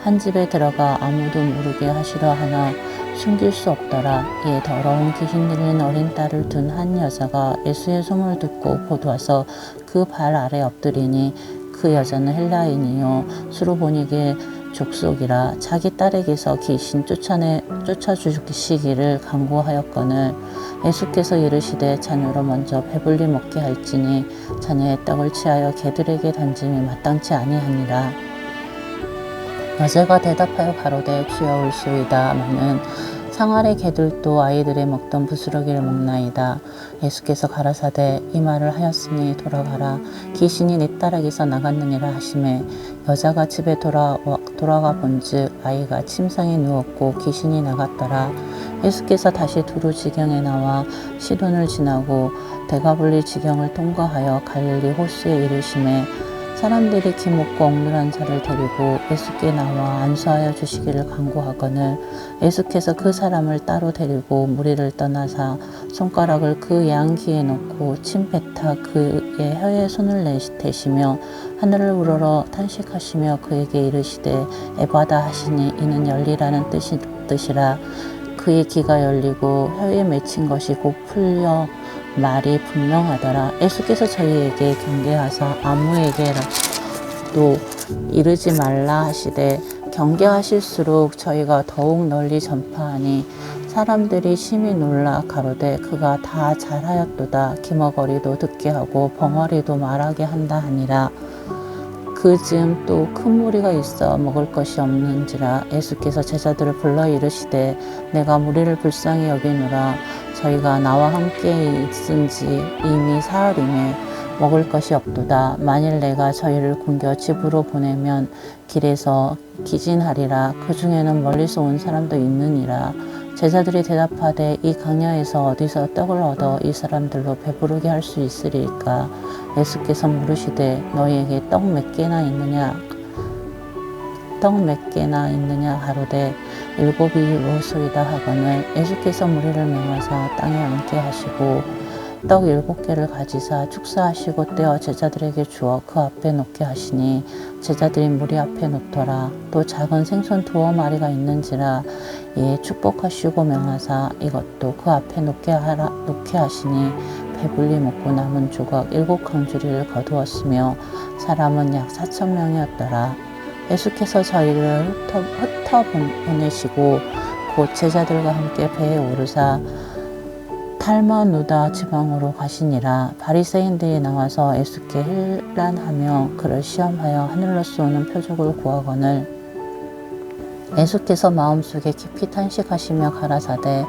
한 집에 들어가 아무도 모르게 하시려 하나 숨길 수 없더라. 이에 더러운 귀신 들린 어린 딸을 둔 한 여자가 예수의 소문을 듣고 곧 와서 그 발 아래 엎드리니 그 여자는 헬라인이요 수로보니게 족속이라. 자기 딸에게서 귀신 쫓아주시기를 간구하였거늘 예수께서 이르시되 자녀로 먼저 배불리 먹게 할지니 자녀의 떡을 취하여 개들에게 던짐이 마땅치 아니하니라. 여자가 대답하여 가로되 주여 올소이다. 하면은 상아래 개들도 아이들의 먹던 부스러기를 먹나이다. 예수께서 가라사대 이 말을 하였으니 돌아가라. 귀신이 네 딸에게서 나갔느니라 하시매 여자가 집에 돌아가 본즉 아이가 침상에 누웠고 귀신이 나갔더라. 예수께서 다시 두루 지경에 나와 시돈을 지나고 데가볼리 지경을 통과하여 갈릴리 호수에 이르시매 사람들이 기먹고 억눌한 자를 데리고 예수께 나와 안수하여 주시기를 간구하거늘 예수께서 그 사람을 따로 데리고 무리를 떠나사 손가락을 그 양귀에 넣고 침 뱉어 그의 혀에 손을 대시며 하늘을 우러러 탄식하시며 그에게 이르시되 에바다 하시니 이는 열리라는 뜻이라. 그의 귀가 열리고 혀에 맺힌 것이 곧 풀려 말이 분명하더라. 예수께서 저희에게 경계하사 아무에게라도 이르지 말라 하시되 경계하실수록 저희가 더욱 널리 전파하니 사람들이 심히 놀라 가로되 그가 다 잘하였도다. 기머거리도 듣게 하고 벙어리도 말하게 한다 하니라. 그즈음 또 큰 무리가 있어 먹을 것이 없는지라. 예수께서 제자들을 불러 이르시되 내가 무리를 불쌍히 여기노라. 저희가 나와 함께 있은지 이미 사흘이매 먹을 것이 없도다. 만일 내가 저희를 굶겨 집으로 보내면 길에서 기진하리라. 그 중에는 멀리서 온 사람도 있느니라. 제자들이 대답하되 이 강야에서 어디서 떡을 얻어 이 사람들로 배부르게 할 수 있으리까? 예수께서 물으시되 너희에게 떡 몇 개나 있느냐? 하루되 7이로소이다 하거늘. 예수께서 무리를 명하사 땅에 앉게 하시고 떡 7개를 가지사 축사하시고 떼어 제자들에게 주어 그 앞에 놓게 하시니 제자들이 무리 앞에 놓더라. 또 작은 생선 2마리가 있는지라. 이에 축복하시고 명하사 이것도 그 앞에 놓게 하시니 배불리 먹고 남은 조각 7강주리를 거두었으며 사람은 약 4,000명이었더라. 예수께서 저희를 흩어 보내시고 곧 제자들과 함께 배에 오르사 달마누다 지방으로 가시니라. 바리새인들이 나와서 예수께 힐란하며 그를 시험하여 하늘로서 오는 표적을 구하거늘. 예수께서 마음속에 깊이 탄식하시며 가라사대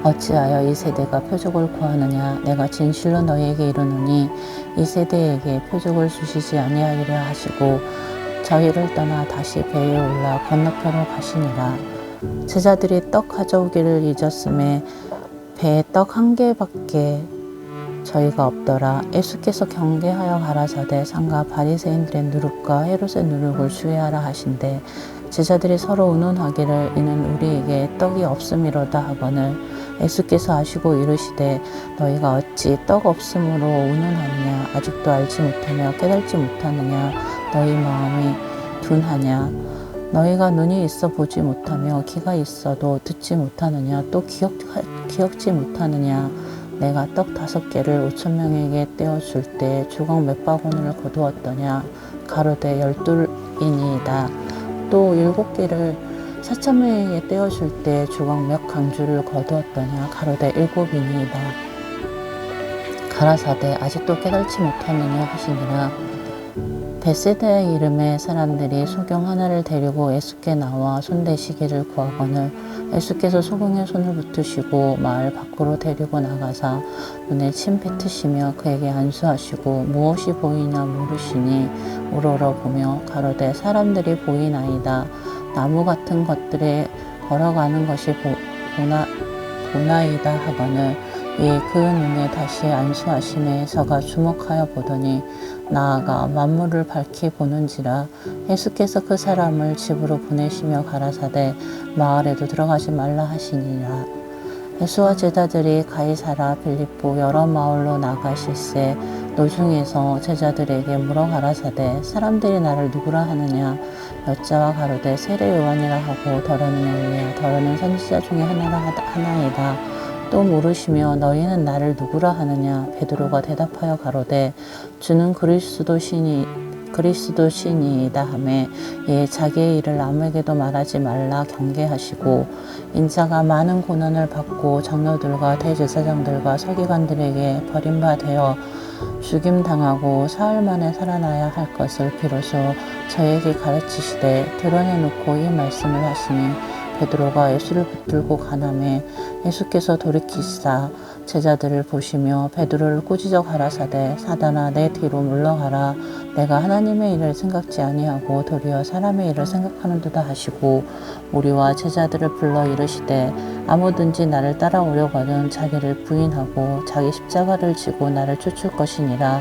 어찌하여 이 세대가 표적을 구하느냐? 내가 진실로 너희에게 이르노니 이 세대에게 표적을 주시지 아니하리라 하시고 저희를 떠나 다시 배에 올라 건너편으로 가시니라. 제자들이 떡 가져오기를 잊었음에 배에 떡 1개밖에 저희가 없더라. 예수께서 경계하여 가라사대 상가 바리새인들의 누룩과 헤롯의 누룩을 주의하라 하신대 제자들이 서로 의논하기를 이는 우리에게 떡이 없음이로다 하거늘. 예수께서 아시고 이르시되 너희가 어찌 떡 없음으로 의논하느냐? 아직도 알지 못하며 깨달지 못하느냐? 너희 마음이 둔하냐? 너희가 눈이 있어 보지 못하며 귀가 있어도 듣지 못하느냐? 또 기억지 못하느냐? 내가 떡 5개를 5,000명에게 떼어줄 때 조각 몇 바구니를 거두었더냐? 가로되 12이니이다. 또 7개를 4,000명에게 떼어줄 때 조각 몇 강주를 거두었더냐? 가로되 7이니이다. 가라사대 아직도 깨달지 못하느냐 하시니라. 벳세다의 이름의 사람들이 소경 하나를 데리고 예수께 나와 손대시기를 구하거늘. 예수께서 소경에 손을 붙으시고 마을 밖으로 데리고 나가사 눈에 침 뱉으시며 그에게 안수하시고 무엇이 보이냐 물으시니 우러러보며 가로되 사람들이 보이나이다. 나무 같은 것들에 걸어가는 것이 보나이다 하거늘. 이에 그 눈에 다시 안수하심에 저가 주목하여 보더니 나아가 만물을 밝히 보는지라. 예수께서 그 사람을 집으로 보내시며 가라사대 마을에도 들어가지 말라 하시니라. 예수와 제자들이 가이사라 빌립보 여러 마을로 나가실새 노중에서 제자들에게 물어 가라사대 사람들이 나를 누구라 하느냐? 여자와 가로되 세례 요한이라 하고 더러는 엘리야 더러는 선지자 중에 하나이다. 또 물으시며 너희는 나를 누구라 하느냐? 베드로가 대답하여 가로되 주는 그리스도시니이다 하매 이에 자기의 일을 아무에게도 말하지 말라 경계하시고 인자가 많은 고난을 받고 장로들과 대제사장들과 서기관들에게 버림받아 죽임당하고 사흘 만에 살아나야 할 것을 비로소 저에게 가르치시되 드러내놓고 이 말씀을 하시니 베드로가 예수를 붙들고 가나매 예수께서 돌이키시사 제자들을 보시며 베드로를 꾸짖어 가라사대 사단아 내 뒤로 물러가라. 내가 하나님의 일을 생각지 아니하고 도리어 사람의 일을 생각하는도다 하시고 우리와 제자들을 불러 이르시되 아무든지 나를 따라오려거든 자기를 부인하고 자기 십자가를 지고 나를 쫓을 것이니라.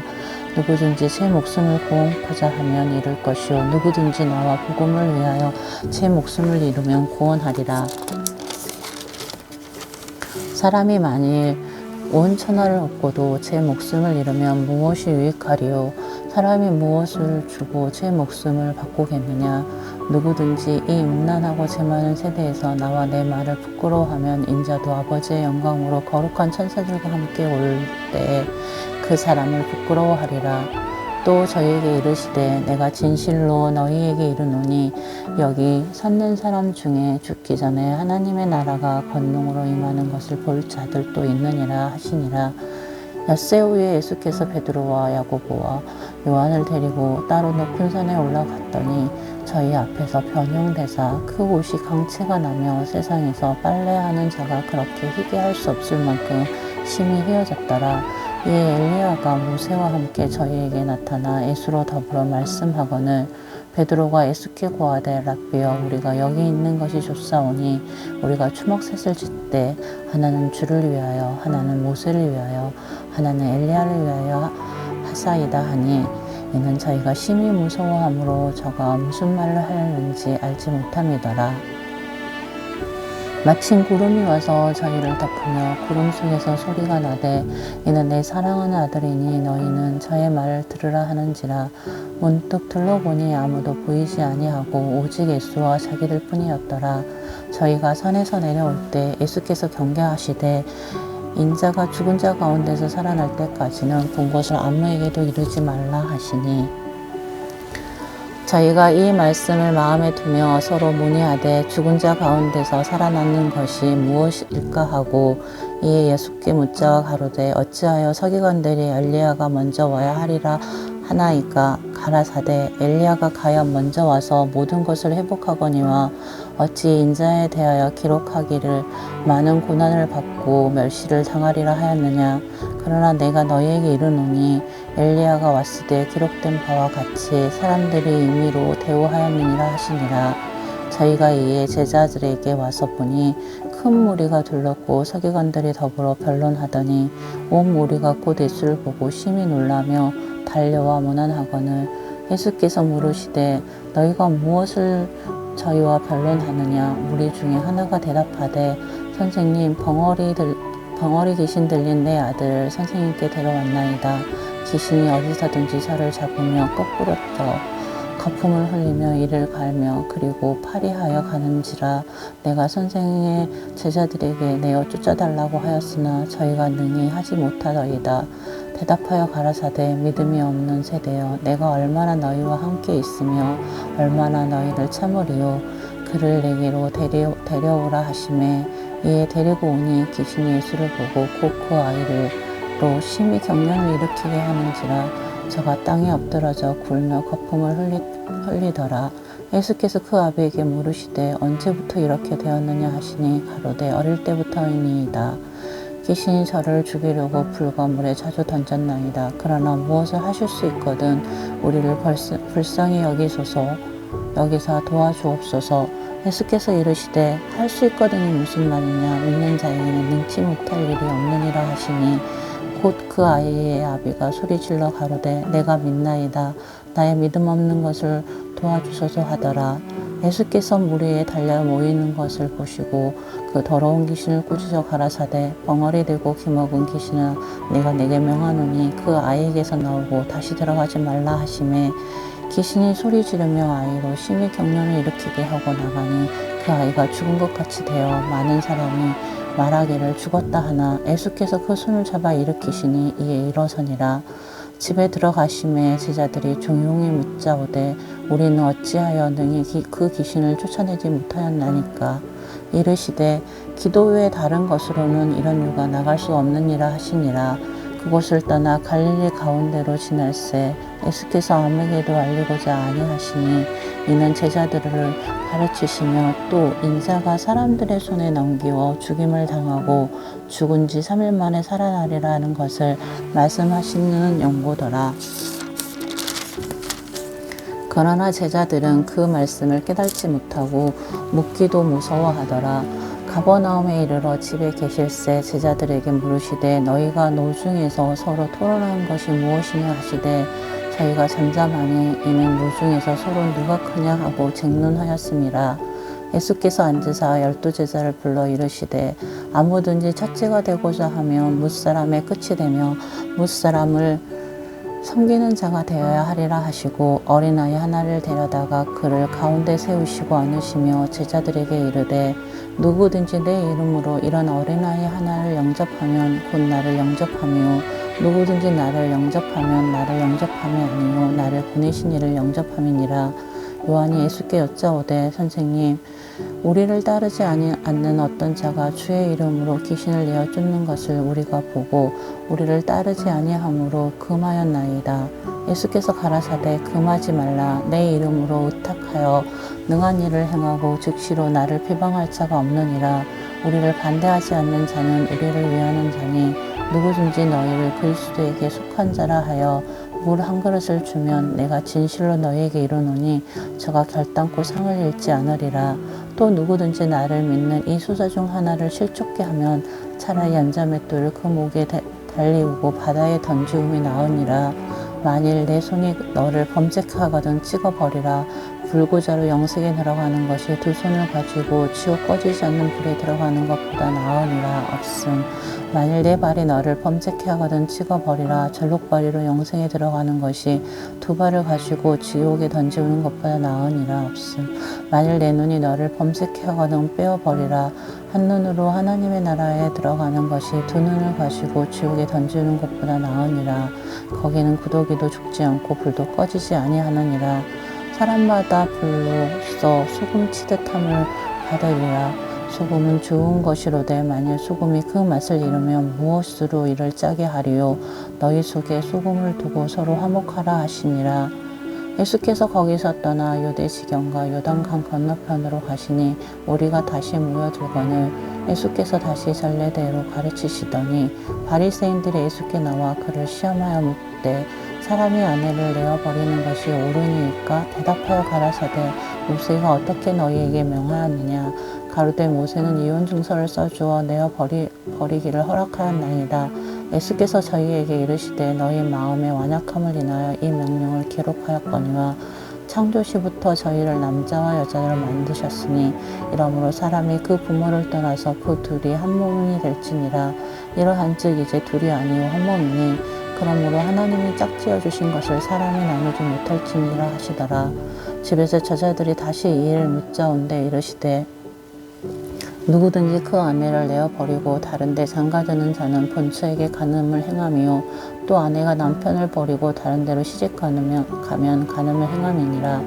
누구든지 제 목숨을 구원하고자 하면 잃을 것이요 누구든지 나와 복음을 위하여 제 목숨을 잃으면 구원하리라. 사람이 만일 온 천하를 얻고도 제 목숨을 잃으면 무엇이 유익하리요? 사람이 무엇을 주고 제 목숨을 바꾸겠느냐? 누구든지 이 음란하고 죄 많은 세대에서 나와 내 말을 부끄러워하면 인자도 아버지의 영광으로 거룩한 천사들과 함께 올 때에 그 사람을 부끄러워하리라. 또 저희에게 이르시되 내가 진실로 너희에게 이르노니 여기 섰는 사람 중에 죽기 전에 하나님의 나라가 권능으로 임하는 것을 볼 자들도 있느니라 하시니라. 엿새 후에 예수께서 베드로와 야고보와 요한을 데리고 따로 높은 산에 올라갔더니 저희 앞에서 변형되사 그 옷이 강체가 나며 세상에서 빨래하는 자가 그렇게 희게 할 수 없을 만큼 심히 휘어졌더라. 이에 엘리야가 모세와 함께 저희에게 나타나 예수로 더불어 말씀하거늘 베드로가 예수께 고하되 랍비여 우리가 여기 있는 것이 좋사오니 우리가 추목셋을 짓되 하나는 주를 위하여 하나는 모세를 위하여 하나는 엘리야를 위하여 하사이다 하니 이는 저희가 심히 무서워하므로 저가 무슨 말을 하였는지 알지 못함이더라. 마침 구름이 와서 저희를 덮으며 구름 속에서 소리가 나되 이는 내 사랑하는 아들이니 너희는 저의 말을 들으라 하는지라. 문득 둘러보니 아무도 보이지 아니하고 오직 예수와 자기들 뿐이었더라. 저희가 산에서 내려올 때 예수께서 경계하시되 인자가 죽은 자 가운데서 살아날 때까지는 본 것을 아무에게도 이르지 말라 하시니 저희가 이 말씀을 마음에 두며 서로 문의하되 죽은 자 가운데서 살아나는 것이 무엇일까 하고 이에 예수께 묻자 가로되 어찌하여 서기관들이 엘리야가 먼저 와야 하리라 하나이까 가라사대 엘리야가 과연 먼저 와서 모든 것을 회복하거니와 어찌 인자에 대하여 기록하기를 많은 고난을 받고 멸시를 당하리라 하였느냐. 그러나 내가 너희에게 이르노니 엘리야가 왔을 때 기록된 바와 같이 사람들이 임의로 대우하였느니라 하시니라. 저희가 이에 제자들에게 와서 보니 큰 무리가 둘렀고 서기관들이 더불어 변론하더니 온 무리가 곧 예수를 보고 심히 놀라며 달려와 문안하거늘 예수께서 물으시되 너희가 무엇을 저희와 변론하느냐. 무리 중에 하나가 대답하되 선생님 벙어리 귀신 들린 내 아들을 선생님께 데려왔나이다. 귀신이 어디서든지 저를 잡으며 거꾸로 떠 거품을 흘리며 이를 갈며 그리고 파리하여 가는지라. 내가 선생의 제자들에게 내어 쫓아달라고 하였으나 저희가 능히 하지 못하더이다. 대답하여 가라사대 믿음이 없는 세대여 내가 얼마나 너희와 함께 있으며 얼마나 너희를 참으리요. 그를 내게로 데려오라 하시매 이에 데리고 오니 귀신이 예수를 보고 곧 그 아이로 심히 경련을 일으키게 하는지라. 저가 땅에 엎드러져 굴며 거품을 흘리더라. 예수께서 그 아비에게 물으시되 언제부터 이렇게 되었느냐 하시니 가로되 어릴 때부터이니이다. 귀신이 저를 죽이려고 불과 물에 자주 던졌나이다. 그러나 무엇을 하실 수 있거든 우리를 불쌍히 여기사 도와주옵소서. 예수께서 이르시되 할 수 있거든이 무슨 말이냐. 믿는 자에게는 능치 못할 일이 없느니라 하시니 곧 그 아이의 아비가 소리질러 가로되 내가 믿나이다. 나의 믿음 없는 것을 도와주소서 하더라. 예수께서 무리에 달려 모이는 것을 보시고 그 더러운 귀신을 꾸짖어 가라사대 벙어리 들고 기먹은 귀신아 내가 내게 명하노니 그 아이에게서 나오고 다시 들어가지 말라 하시매 귀신이 소리 지르며 아이로 심히 경련을 일으키게 하고 나가니 그 아이가 죽은 것 같이 되어 많은 사람이 말하기를 죽었다 하나 예수께서 그 손을 잡아 일으키시니 이에 일어서니라. 집에 들어가심에 제자들이 조용히 묻자오되 우리는 어찌하여 능히 그 귀신을 쫓아내지 못하였나니까. 이르시되 기도 외에 다른 것으로는 이런 유가 나갈 수 없느니라 하시니라. 그곳을 떠나 갈릴리 가운데로 지날새 예수께서 아무에게도 알리고자 아니하시니 이는 제자들을 가르치시며 또 인자가 사람들의 손에 넘기워 죽임을 당하고 죽은 지 3일 만에 살아나리라 하는 것을 말씀하시는 연고더라. 그러나 제자들은 그 말씀을 깨닫지 못하고 묻기도 무서워하더라. 가버나움에 이르러 집에 계실새 제자들에게 물으시되 너희가 노중에서 서로 토론하는 것이 무엇이냐 하시되 저희가 잠잠하니 이는 노중에서 서로 누가 크냐 하고 쟁론하였음이라. 예수께서 앉으사 12 제자를 불러 이르시되 아무든지 첫째가 되고자 하면 뭇사람의 끝이 되며 뭇사람을 섬기는 자가 되어야 하리라 하시고 어린아이 하나를 데려다가 그를 가운데 세우시고 안으시며 제자들에게 이르되 누구든지 내 이름으로 이런 어린아이 하나를 영접하면 곧 나를 영접하며 누구든지 나를 영접하면 나를 영접함이 아니요 나를 보내신 이를 영접함이니라. 요한이 예수께 여짜오되 선생님 우리를 따르지 않는 어떤 자가 주의 이름으로 귀신을 내어 쫓는 것을 우리가 보고 우리를 따르지 아니하므로 금하였나이다. 예수께서 가라사대 금하지 말라. 내 이름으로 의탁하여 능한 일을 행하고 즉시로 나를 비방할 자가 없느니라. 우리를 반대하지 않는 자는 우리를 위하는 자니 누구든지 너희를 그리스도에게 속한 자라 하여 물 한 그릇을 주면 내가 진실로 너희에게 이르노니 저가 결단코 상을 잃지 않으리라. 또 누구든지 나를 믿는 이 수사 중 하나를 실족게 하면 차라리 연자맷돌을 그 목에 달리우고 바다에 던지움이 나으니라. 만일 내 손이 너를 범죄하거든 찍어버리라. 불구자로 영생에 들어가는 것이 두 손을 가지고 지옥 꺼지지 않는 불에 들어가는 것보다 나으니라 없음. 만일 내 발이 너를 범죄케 하거든 찍어버리라. 절룩발이로 영생에 들어가는 것이 두 발을 가지고 지옥에 던지는 것보다 나으니라 없음. 만일 내 눈이 너를 범죄케 하거든 빼어버리라. 한 눈으로 하나님의 나라에 들어가는 것이 두 눈을 가지고 지옥에 던지는 것보다 나으니라. 거기는 구더기도 죽지 않고 불도 꺼지지 아니하느니라. 사람마다 불로써 소금 치듯함을 받으리라. 소금은 좋은 것이로되 만일 소금이 그 맛을 잃으면 무엇으로 이를 짜게 하리요. 너희 속에 소금을 두고 서로 화목하라 하시니라. 예수께서 거기서 떠나 유대지경과 요단강 건너편으로 가시니 우리가 다시 모여들거늘 예수께서 다시 전례대로 가르치시더니 바리새인들이 예수께 나와 그를 시험하여 묻되 사람이 아내를 내어버리는 것이 옳으니까 대답하여 가라사대 모세가 어떻게 너희에게 명하였느냐. 가로되 모세는 이혼 증서를 써주어 내어버리기를 허락하였나이다. 예수께서 저희에게 이르시되 너희 마음의 완악함을 인하여 이 명령을 기록하였거니와 창조시부터 저희를 남자와 여자로 만드셨으니 이러므로 사람이 그 부모를 떠나서 그 둘이 한 몸이 될지니라. 이러한즉 이제 둘이 아니요 한 몸이니 그러므로 하나님이 짝지어 주신 것을 사람이 나누지 못할지니라 하시더라. 집에서 저자들이 다시 이 일을 묻자온데 이르시되 누구든지 그 아내를 내어버리고 다른 데 장가드는 자는 본처에게 간음을 행함이요 또 아내가 남편을 버리고 다른 데로 시집가면 간음을 행함이니라.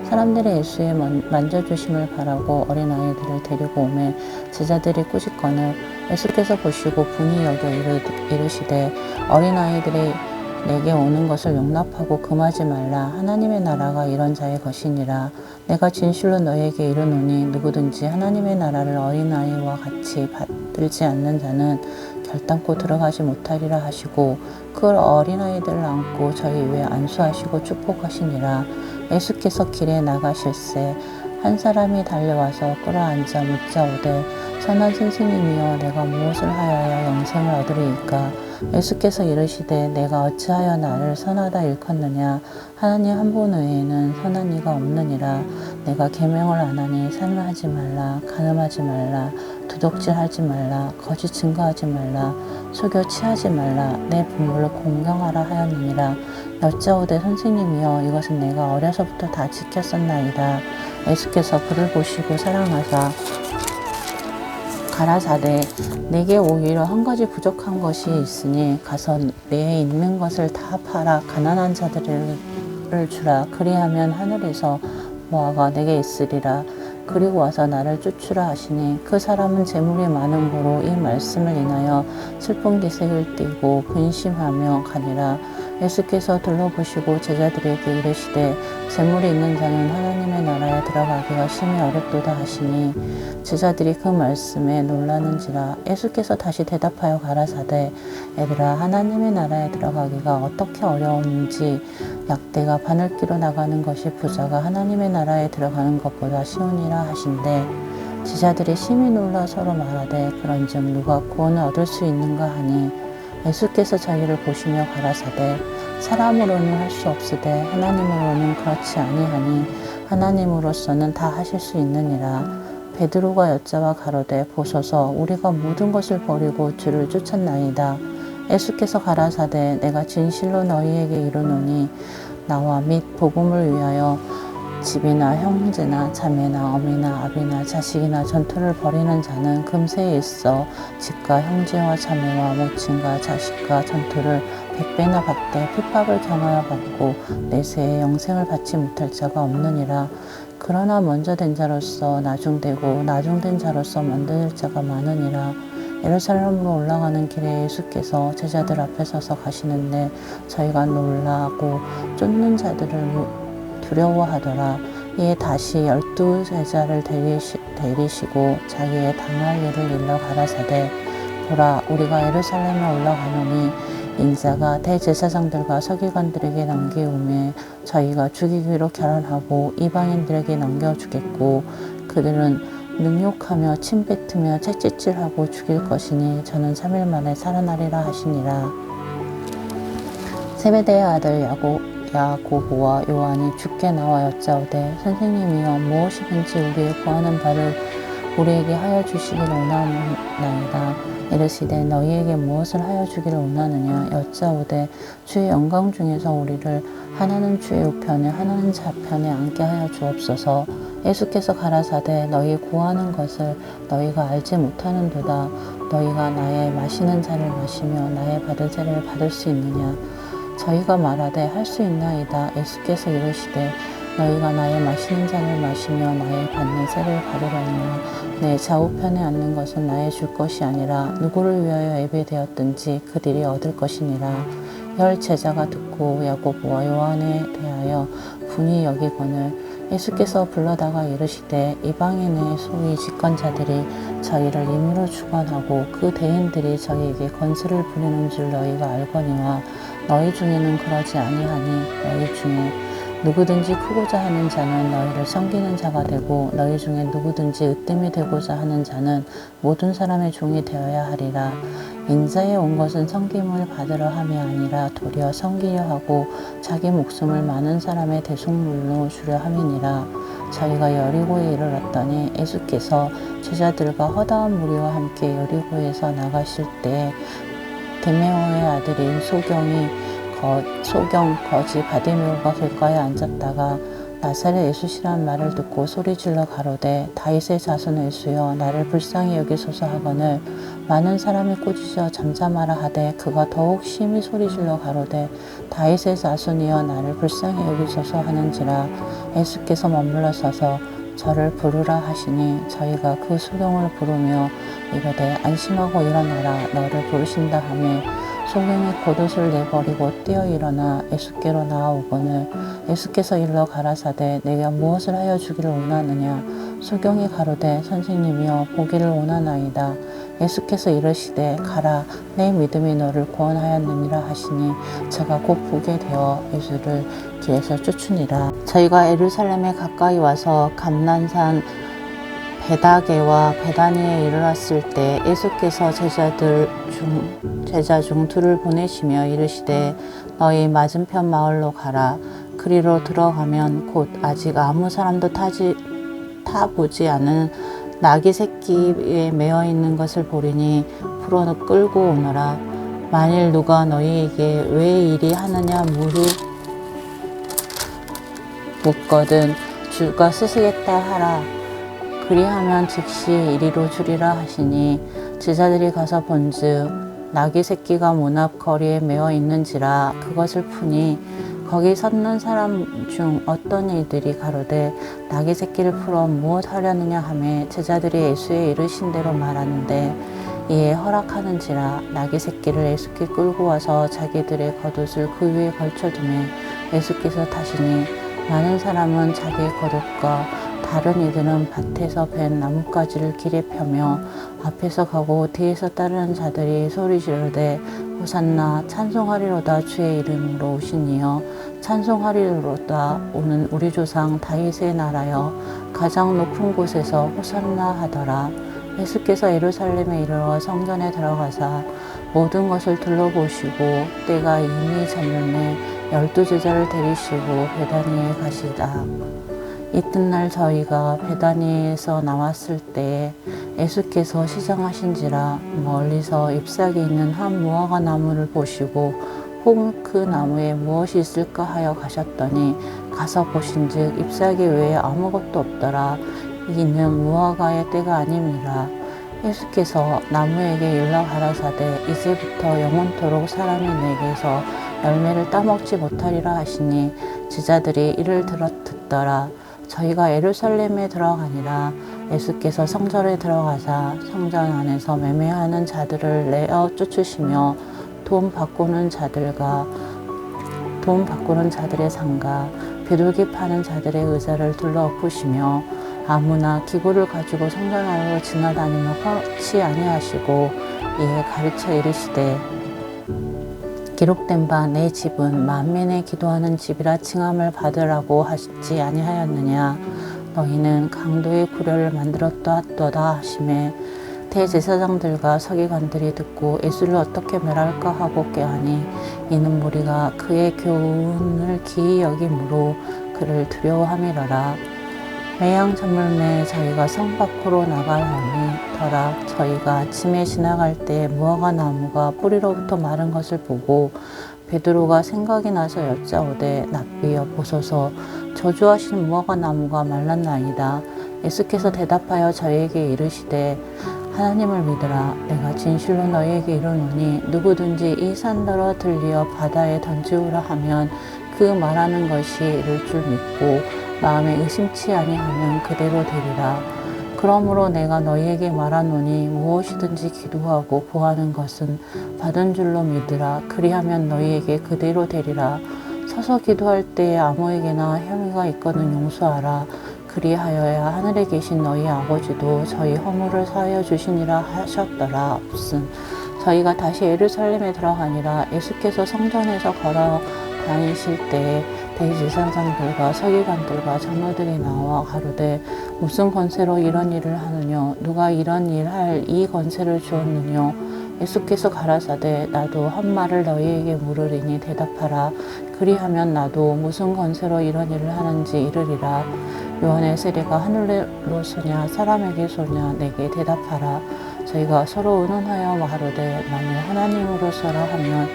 사람들이 예수의 만져주심을 바라고 어린아이들을 데리고 오매 제자들이 꾸짖거늘 예수께서 보시고 분이 여겨 이르시되 어린아이들이 내게 오는 것을 용납하고 금하지 말라. 하나님의 나라가 이런 자의 것이니라. 내가 진실로 너희에게 이르노니 누구든지 하나님의 나라를 어린아이와 같이 받들지 않는 자는 결단코 들어가지 못하리라 하시고 그 어린아이들을 안고 저희 위에 안수하시고 축복하시니라. 예수께서 길에 나가실새 한 사람이 달려와서 끌어앉아 묻자오되 선한 선생님이여 내가 무엇을 하여야 영생을 얻으리이까. 예수께서 이르시되 내가 어찌하여 나를 선하다 일컫느냐. 하나님 한 분 외에는 선한 이가 없느니라. 내가 계명을 안 하니 살인하지 말라, 간음하지 말라, 도둑질하지 말라, 거짓 증거하지 말라, 속여 취하지 말라, 내 부모를 공경하라 하였느니라. 여짜오되 선생님이여 이것은 내가 어려서부터 다 지켰었나이다. 예수께서 그를 보시고 사랑하사 가라사대 내게 오히려 한 가지 부족한 것이 있으니 가서 내에 있는 것을 다 팔아 가난한 자들을 주라. 그리하면 하늘에서 보화가 내게 있으리라. 그리고 와서 나를 쫓으라 하시니 그 사람은 재물이 많은 고로 이 말씀을 인하여 슬픈 기색을 띠고 근심하며 가니라. 예수께서 둘러보시고 제자들에게 이르시되 재물이 있는 자는 하나님의 나라에 들어가기가 심히 어렵도다 하시니 제자들이 그 말씀에 놀라는지라. 예수께서 다시 대답하여 가라사대 얘들아 하나님의 나라에 들어가기가 어떻게 어려운지 약대가 바늘기로 나가는 것이 부자가 하나님의 나라에 들어가는 것보다 쉬우니라 하신대. 제자들이 심히 놀라 서로 말하되 그런즉 누가 구원을 얻을 수 있는가 하니 예수께서 자기를 보시며 가라사대 사람으로는 할 수 없으되 하나님으로는 그렇지 아니하니 하나님으로서는 다 하실 수 있느니라. 베드로가 여짜와 가로되 보소서 우리가 모든 것을 버리고 주를 쫓았나이다. 예수께서 가라사대 내가 진실로 너희에게 이르노니 나와 및 복음을 위하여 집이나 형제나 자매나 어미나 아비나 자식이나 전투를 벌이는 자는 금세에 있어 집과 형제와 자매와 모친과 자식과 전투를 100배나 받되 핍박을 경하여 받고 내세에 영생을 받지 못할 자가 없느니라. 그러나 먼저 된 자로서 나중되고 나중된 자로서 먼저 될 자가 많으니라. 예루살렘으로 올라가는 길에 예수께서 제자들 앞에 서서 가시는데 저희가 놀라고 쫓는 자들을 두려워하더라. 이에 다시 12 제자를 데리시고 자기의 당할 일을 일러 가라사대 보라 우리가 예루살렘에 올라가노니 인자가 대제사장들과 서기관들에게 넘기우매 저희가 죽이기로 결론하고 이방인들에게 넘겨주겠고 그들은 능욕하며 침뱉으며 채찍질하고 죽일 것이니 저는 3일 만에 살아나리라 하시니라. 세베대의 아들 야고보와 요한이 주께 나와 여짜오되 선생님이여 무엇이든지 우리의 구하는 바를 우리에게 하여 주시기를 원하나이다. 이르시되 너희에게 무엇을 하여 주기를 원하느냐 여짜오되 주의 영광 중에서 우리를 하나는 주의 우편에 하나는 좌편에 앉게 하여 주옵소서. 예수께서 가라사대 너희 구하는 것을 너희가 알지 못하는도다. 너희가 나의 마시는 잔을 마시며 나의 받을 잔을 받을 수 있느냐. 저희가 말하되 할 수 있나이다. 예수께서 이르시되 너희가 나의 마시는 잔을 마시며 나의 받는 세를 받으려니와 내 좌우편에 앉는 것은 나의 줄 것이 아니라 누구를 위하여 예배되었든지 그들이 얻을 것이니라. 10 제자가 듣고 야고보와 요한에 대하여 분이 여기거늘 예수께서 불러다가 이르시되 이방인의 소위 집권자들이 저희를 임의로 주관하고 그 대인들이 저희에게 건수를 부리는 줄 너희가 알거니와 너희 중에는 그러지 아니하니 너희 중에 누구든지 크고자 하는 자는 너희를 섬기는 자가 되고 너희 중에 누구든지 으뜸이 되고자 하는 자는 모든 사람의 종이 되어야 하리라. 인자에 온 것은 섬김을 받으려 함이 아니라 도리어 섬기려 하고 자기 목숨을 많은 사람의 대속물로 주려 함이니라. 저희가 여리고에 이르렀더니 예수께서 제자들과 허다한 무리와 함께 여리고에서 나가실 때 데메오의 아들인 소경 거지 바디메오가 길가에 앉았다가 나사렛 예수시란 말을 듣고 소리질러 가로되 다윗의 자손 예수여 나를 불쌍히 여기소서 하거늘 많은 사람이 꾸짖어 잠잠하라 하되 그가 더욱 심히 소리질러 가로되 다윗의 자손이여 나를 불쌍히 여기소서 하는지라. 예수께서 머물러 서서 저를 부르라 하시니 저희가 그 소경을 부르며 이르되 안심하고 일어나라 너를 부르신다 하며 소경이 겉옷을 내버리고 뛰어 일어나 예수께로 나아오거늘 예수께서 일러 가라사대 내가 무엇을 하여 주기를 원하느냐. 소경이 가로되 선생님이여 보기를 원하나이다. 예수께서 이르시되 가라 내 믿음이 너를 구원하였느니라 하시니 저가 곧 보게 되어 예수를 길에서 쫓으니라. 저희가 예루살렘에 가까이 와서 감난산 베다게와 베다니에 이르렀을 때 예수께서 제자 중 둘을 보내시며 이르시되 너희 맞은편 마을로 가라. 그리로 들어가면 곧 아직 아무 사람도 타보지 않은 나귀 새끼에 매어 있는 것을 보리니 풀어 끌고 오너라. 만일 누가 너희에게 왜 이리 하느냐 묻거든 주가 쓰시겠다 하라. 그리하면 즉시 이리로 주리라 하시니 제자들이 가서 본즉 나귀 새끼가 문 앞 거리에 매어 있는지라. 그것을 푸니 거기 섰는 사람 중 어떤 이들이 가로되 나귀 새끼를 풀어 무엇 하려느냐 하매 제자들이 예수의 이르신 대로 말하는데 이에 허락하는지라. 나귀 새끼를 예수께 끌고 와서 자기들의 겉옷을 그 위에 걸쳐두매 예수께서 타시니 많은 사람은 자기의 겉옷과 다른 이들은 밭에서 벤 나뭇가지를 길에 펴며 앞에서 가고 뒤에서 따르는 자들이 소리 지르되 호산나 찬송하리로다 주의 이름으로 오신 이여 찬송하리로다 오는 우리 조상 다윗의 나라여 가장 높은 곳에서 호산나 하더라. 예수께서 예루살렘에 이르러 성전에 들어가사 모든 것을 둘러보시고 때가 이미 저물매 12 제자를 데리시고 베다니에 가시다. 이튿날 저희가 베다니에서 나왔을 때에 예수께서 시장하신지라 멀리서 잎사귀 있는 한 무화과 나무를 보시고 혹은 그 나무에 무엇이 있을까 하여 가셨더니 가서 보신즉 잎사귀 외에 아무것도 없더라. 이는 무화과의 때가 아님이라. 예수께서 나무에게 일러 가라사대 이제부터 영원토록 사람이 내게서 열매를 따먹지 못하리라 하시니 제자들이 이를 듣더라. 저희가 예루살렘에 들어가니라. 예수께서 성전에 들어가사 성전 안에서 매매하는 자들을 내어 쫓으시며 돈 바꾸는 자들의 상가 비둘기 파는 자들의 의자를 둘러엎으시며 아무나 기구를 가지고 성전 안으로 지나다니며 허치 아니하시고 이에 가르쳐 이르시되 기록된 바 내 집은 만민의 기도하는 집이라 칭함을 받으라고 하시지 아니하였느냐. 너희는 강도의 구려를 만들었도다 하시매 대제사장들과 서기관들이 듣고 예수를 어떻게 멸할까 하고 꾀하니 이는 무리가 그의 교훈을 기이 여김으로 그를 두려워함이러라. 매양 저물매 저희가 성 밖으로 나가려니 더라. 저희가 아침에 지나갈 때 무화과 나무가 뿌리로부터 마른 것을 보고 베드로가 생각이 나서 여짜오되 랍비여 보소서 저주하신 무화과 나무가 말랐나이다. 예수께서 대답하여 저희에게 이르시되 하나님을 믿으라. 내가 진실로 너희에게 이르노니 누구든지 이 산더러 들리어 바다에 던지우라 하면 그 말하는 것이 이를 줄 믿고 마음에 의심치 아니하면 그대로 되리라. 그러므로 내가 너희에게 말하노니 무엇이든지 기도하고 구하는 것은 받은 줄로 믿으라. 그리하면 너희에게 그대로 되리라. 서서 기도할 때에 아무에게나 혐의가 있거든 용서하라. 그리하여야 하늘에 계신 너희 아버지도 저희 허물을 사하여 주시니라 하셨더라. 무슨 저희가 다시 예루살렘에 들어가니라. 예수께서 성전에서 걸어 다니실 때에 대제사장들과 서기관들과 장로들이 나와 가로되 무슨 권세로 이런 일을 하느냐. 누가 이런 일 할 이 권세를 주었느냐. 예수께서 가라사대 나도 한 말을 너희에게 물으리니 대답하라. 그리하면 나도 무슨 권세로 이런 일을 하는지 이르리라. 요한의 세례가 하늘로 쏘냐 사람에게 쏘냐 내게 대답하라. 저희가 서로 의논하여 가로되 만일 하나님으로서라 하면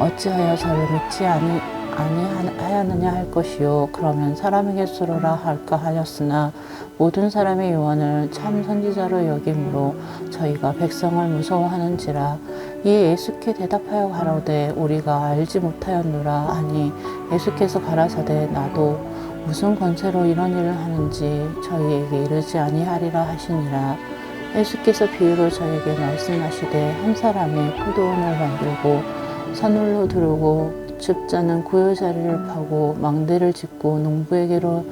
어찌하여 저를 믿지 아니하였느냐 할 것이요. 그러면 사람에게 쏘라 할까 하였으나 모든 사람의 요한을 참 선지자로 여김으로 저희가 백성을 무서워하는지라. 이에 예수께 대답하여 가로되 우리가 알지 못하였노라 하니 예수께서 가라사대 나도 무슨 권세로 이런 일을 하는지 저희에게 이르지 아니하리라 하시니라. 예수께서 비유로 저에게 말씀하시되 한 사람이 포도원을 만들고 산울로 두르고 집자는 구유자리를 파고 망대를 짓고 농부에게로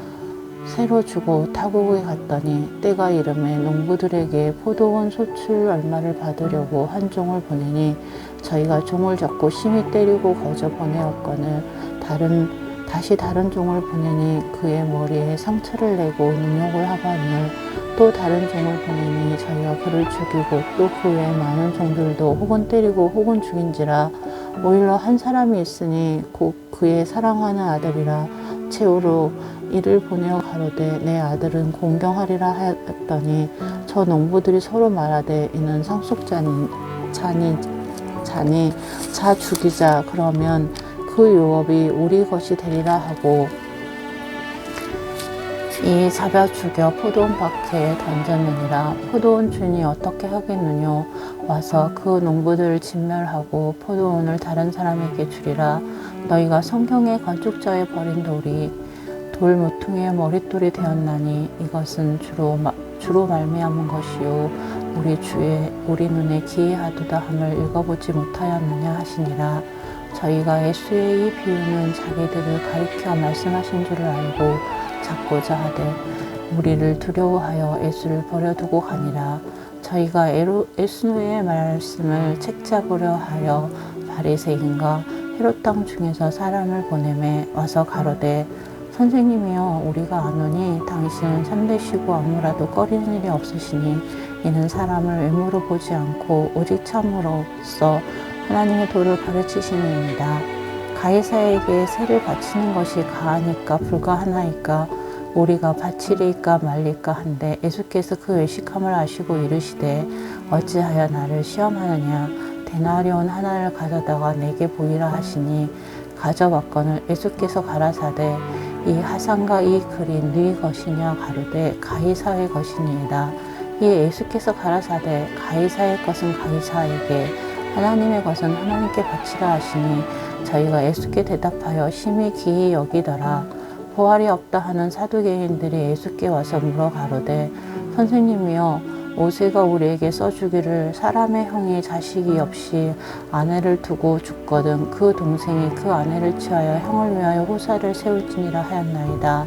새로 주고 타국에 갔더니 때가 이름에 농부들에게 포도원 소출 얼마를 받으려고 한 종을 보내니 저희가 종을 잡고 심히 때리고 거저 보내었거늘 다시 다른 종을 보내니 그의 머리에 상처를 내고 능욕을 하거늘 또 다른 종을 보내니 저희가 그를 죽이고 또 그 외에 많은 종들도 혹은 때리고 혹은 죽인지라. 오히려 한 사람이 있으니 곧 그의 사랑하는 아들이라. 최후로 이를 보내어 가로되 내 아들은 공경하리라 하였더니 저 농부들이 서로 말하되 이는 상속자니 자 죽이자. 그러면 그 유업이 우리 것이 되리라 하고 이 잡아 죽여 포도원 밖에 던졌느니라. 포도원 주인이 어떻게 하겠느냐. 와서 그 농부들을 진멸하고 포도원을 다른 사람에게 주리라. 너희가 성경의 건축자의 버린 돌이 돌 모퉁이의 머릿돌이 되었나니 이것은 주로 말미암은 것이요 우리 눈에 기이하도다 함을 읽어보지 못하였느냐 하시니라. 저희가 예수의 이 비유는 자기들을 가리켜 말씀하신 줄을 알고 잡고자 하되 우리를 두려워하여 예수를 버려두고 가니라. 저희가 예수의 말씀을 책잡으려 하여 바리새인과 헤롯 땅 중에서 사람을 보내매 와서 가로되 선생님이여 우리가 아노니 당신은 참되시고 아무라도 꺼리는 일이 없으시니 이는 사람을 외모로 보지 않고 오직 참으로써 하나님의 도를 가르치시니이다. 가이사에게 세를 바치는 것이 가하니까 불가하나이까. 우리가 바치리까 말리까 한데 예수께서 그 외식함을 아시고 이르시되 어찌하여 나를 시험하느냐 데나리온 하나를 가져다가 내게 보이라 하시니 가져왔거늘 예수께서 가라사대 이 하상과 이 글이 네 것이냐 가로되 가이사의 것이니이다. 이에 예수께서 가라사대 가이사의 것은 가이사에게 하나님의 것은 하나님께 바치라 하시니 저희가 예수께 대답하여 심히 기이 여기더라. 부활이 없다 하는 사두개인들이 예수께 와서 물어 가로되 선생님이여 모세가 우리에게 써주기를 사람의 형이 자식이 없이 아내를 두고 죽거든 그 동생이 그 아내를 취하여 형을 위하여 후사를 세울지니라 하였나이다.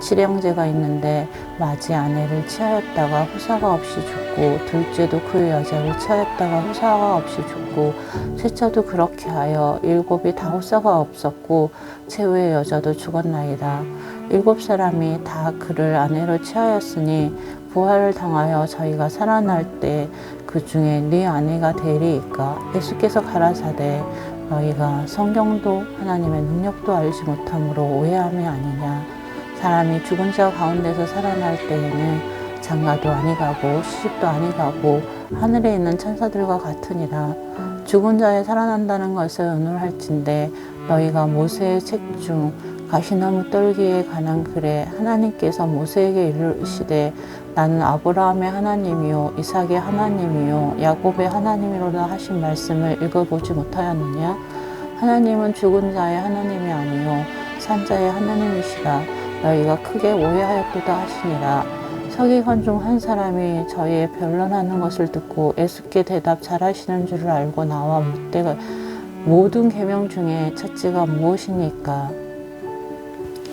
칠형제가 있는데 맏이 아내를 취하였다가 후사가 없이 죽고 둘째도 그 여자를 취하였다가 후사가 없이 죽고 셋째도 그렇게 하여 일곱이 다 후사가 없었고 최후의 여자도 죽었나이다. 일곱 사람이 다 그를 아내로 취하였으니 부활을 당하여 저희가 살아날 때 그 중에 네 아내가 되리이까. 예수께서 가라사대 너희가 성경도 하나님의 능력도 알지 못함으로 오해함이 아니냐. 사람이 죽은 자 가운데서 살아날 때에는 장가도 아니가고 시집도 아니가고 하늘에 있는 천사들과 같으니라. 죽은 자에 살아난다는 것을 의논할진대 너희가 모세의 책 중 가시나무 떨기에 관한 글에 하나님께서 모세에게 이르시되 나는 아브라함의 하나님이요 이삭의 하나님이요 야곱의 하나님이로다 하신 말씀을 읽어보지 못하였느냐. 하나님은 죽은 자의 하나님이 아니요 산자의 하나님이시라. 너희가 크게 오해하였도다 하시니라. 서기관 중 한 사람이 저희의 변론하는 것을 듣고 예수께 대답 잘하시는 줄을 알고 나와 묻되 모든 계명 중에 첫째가 무엇이니까.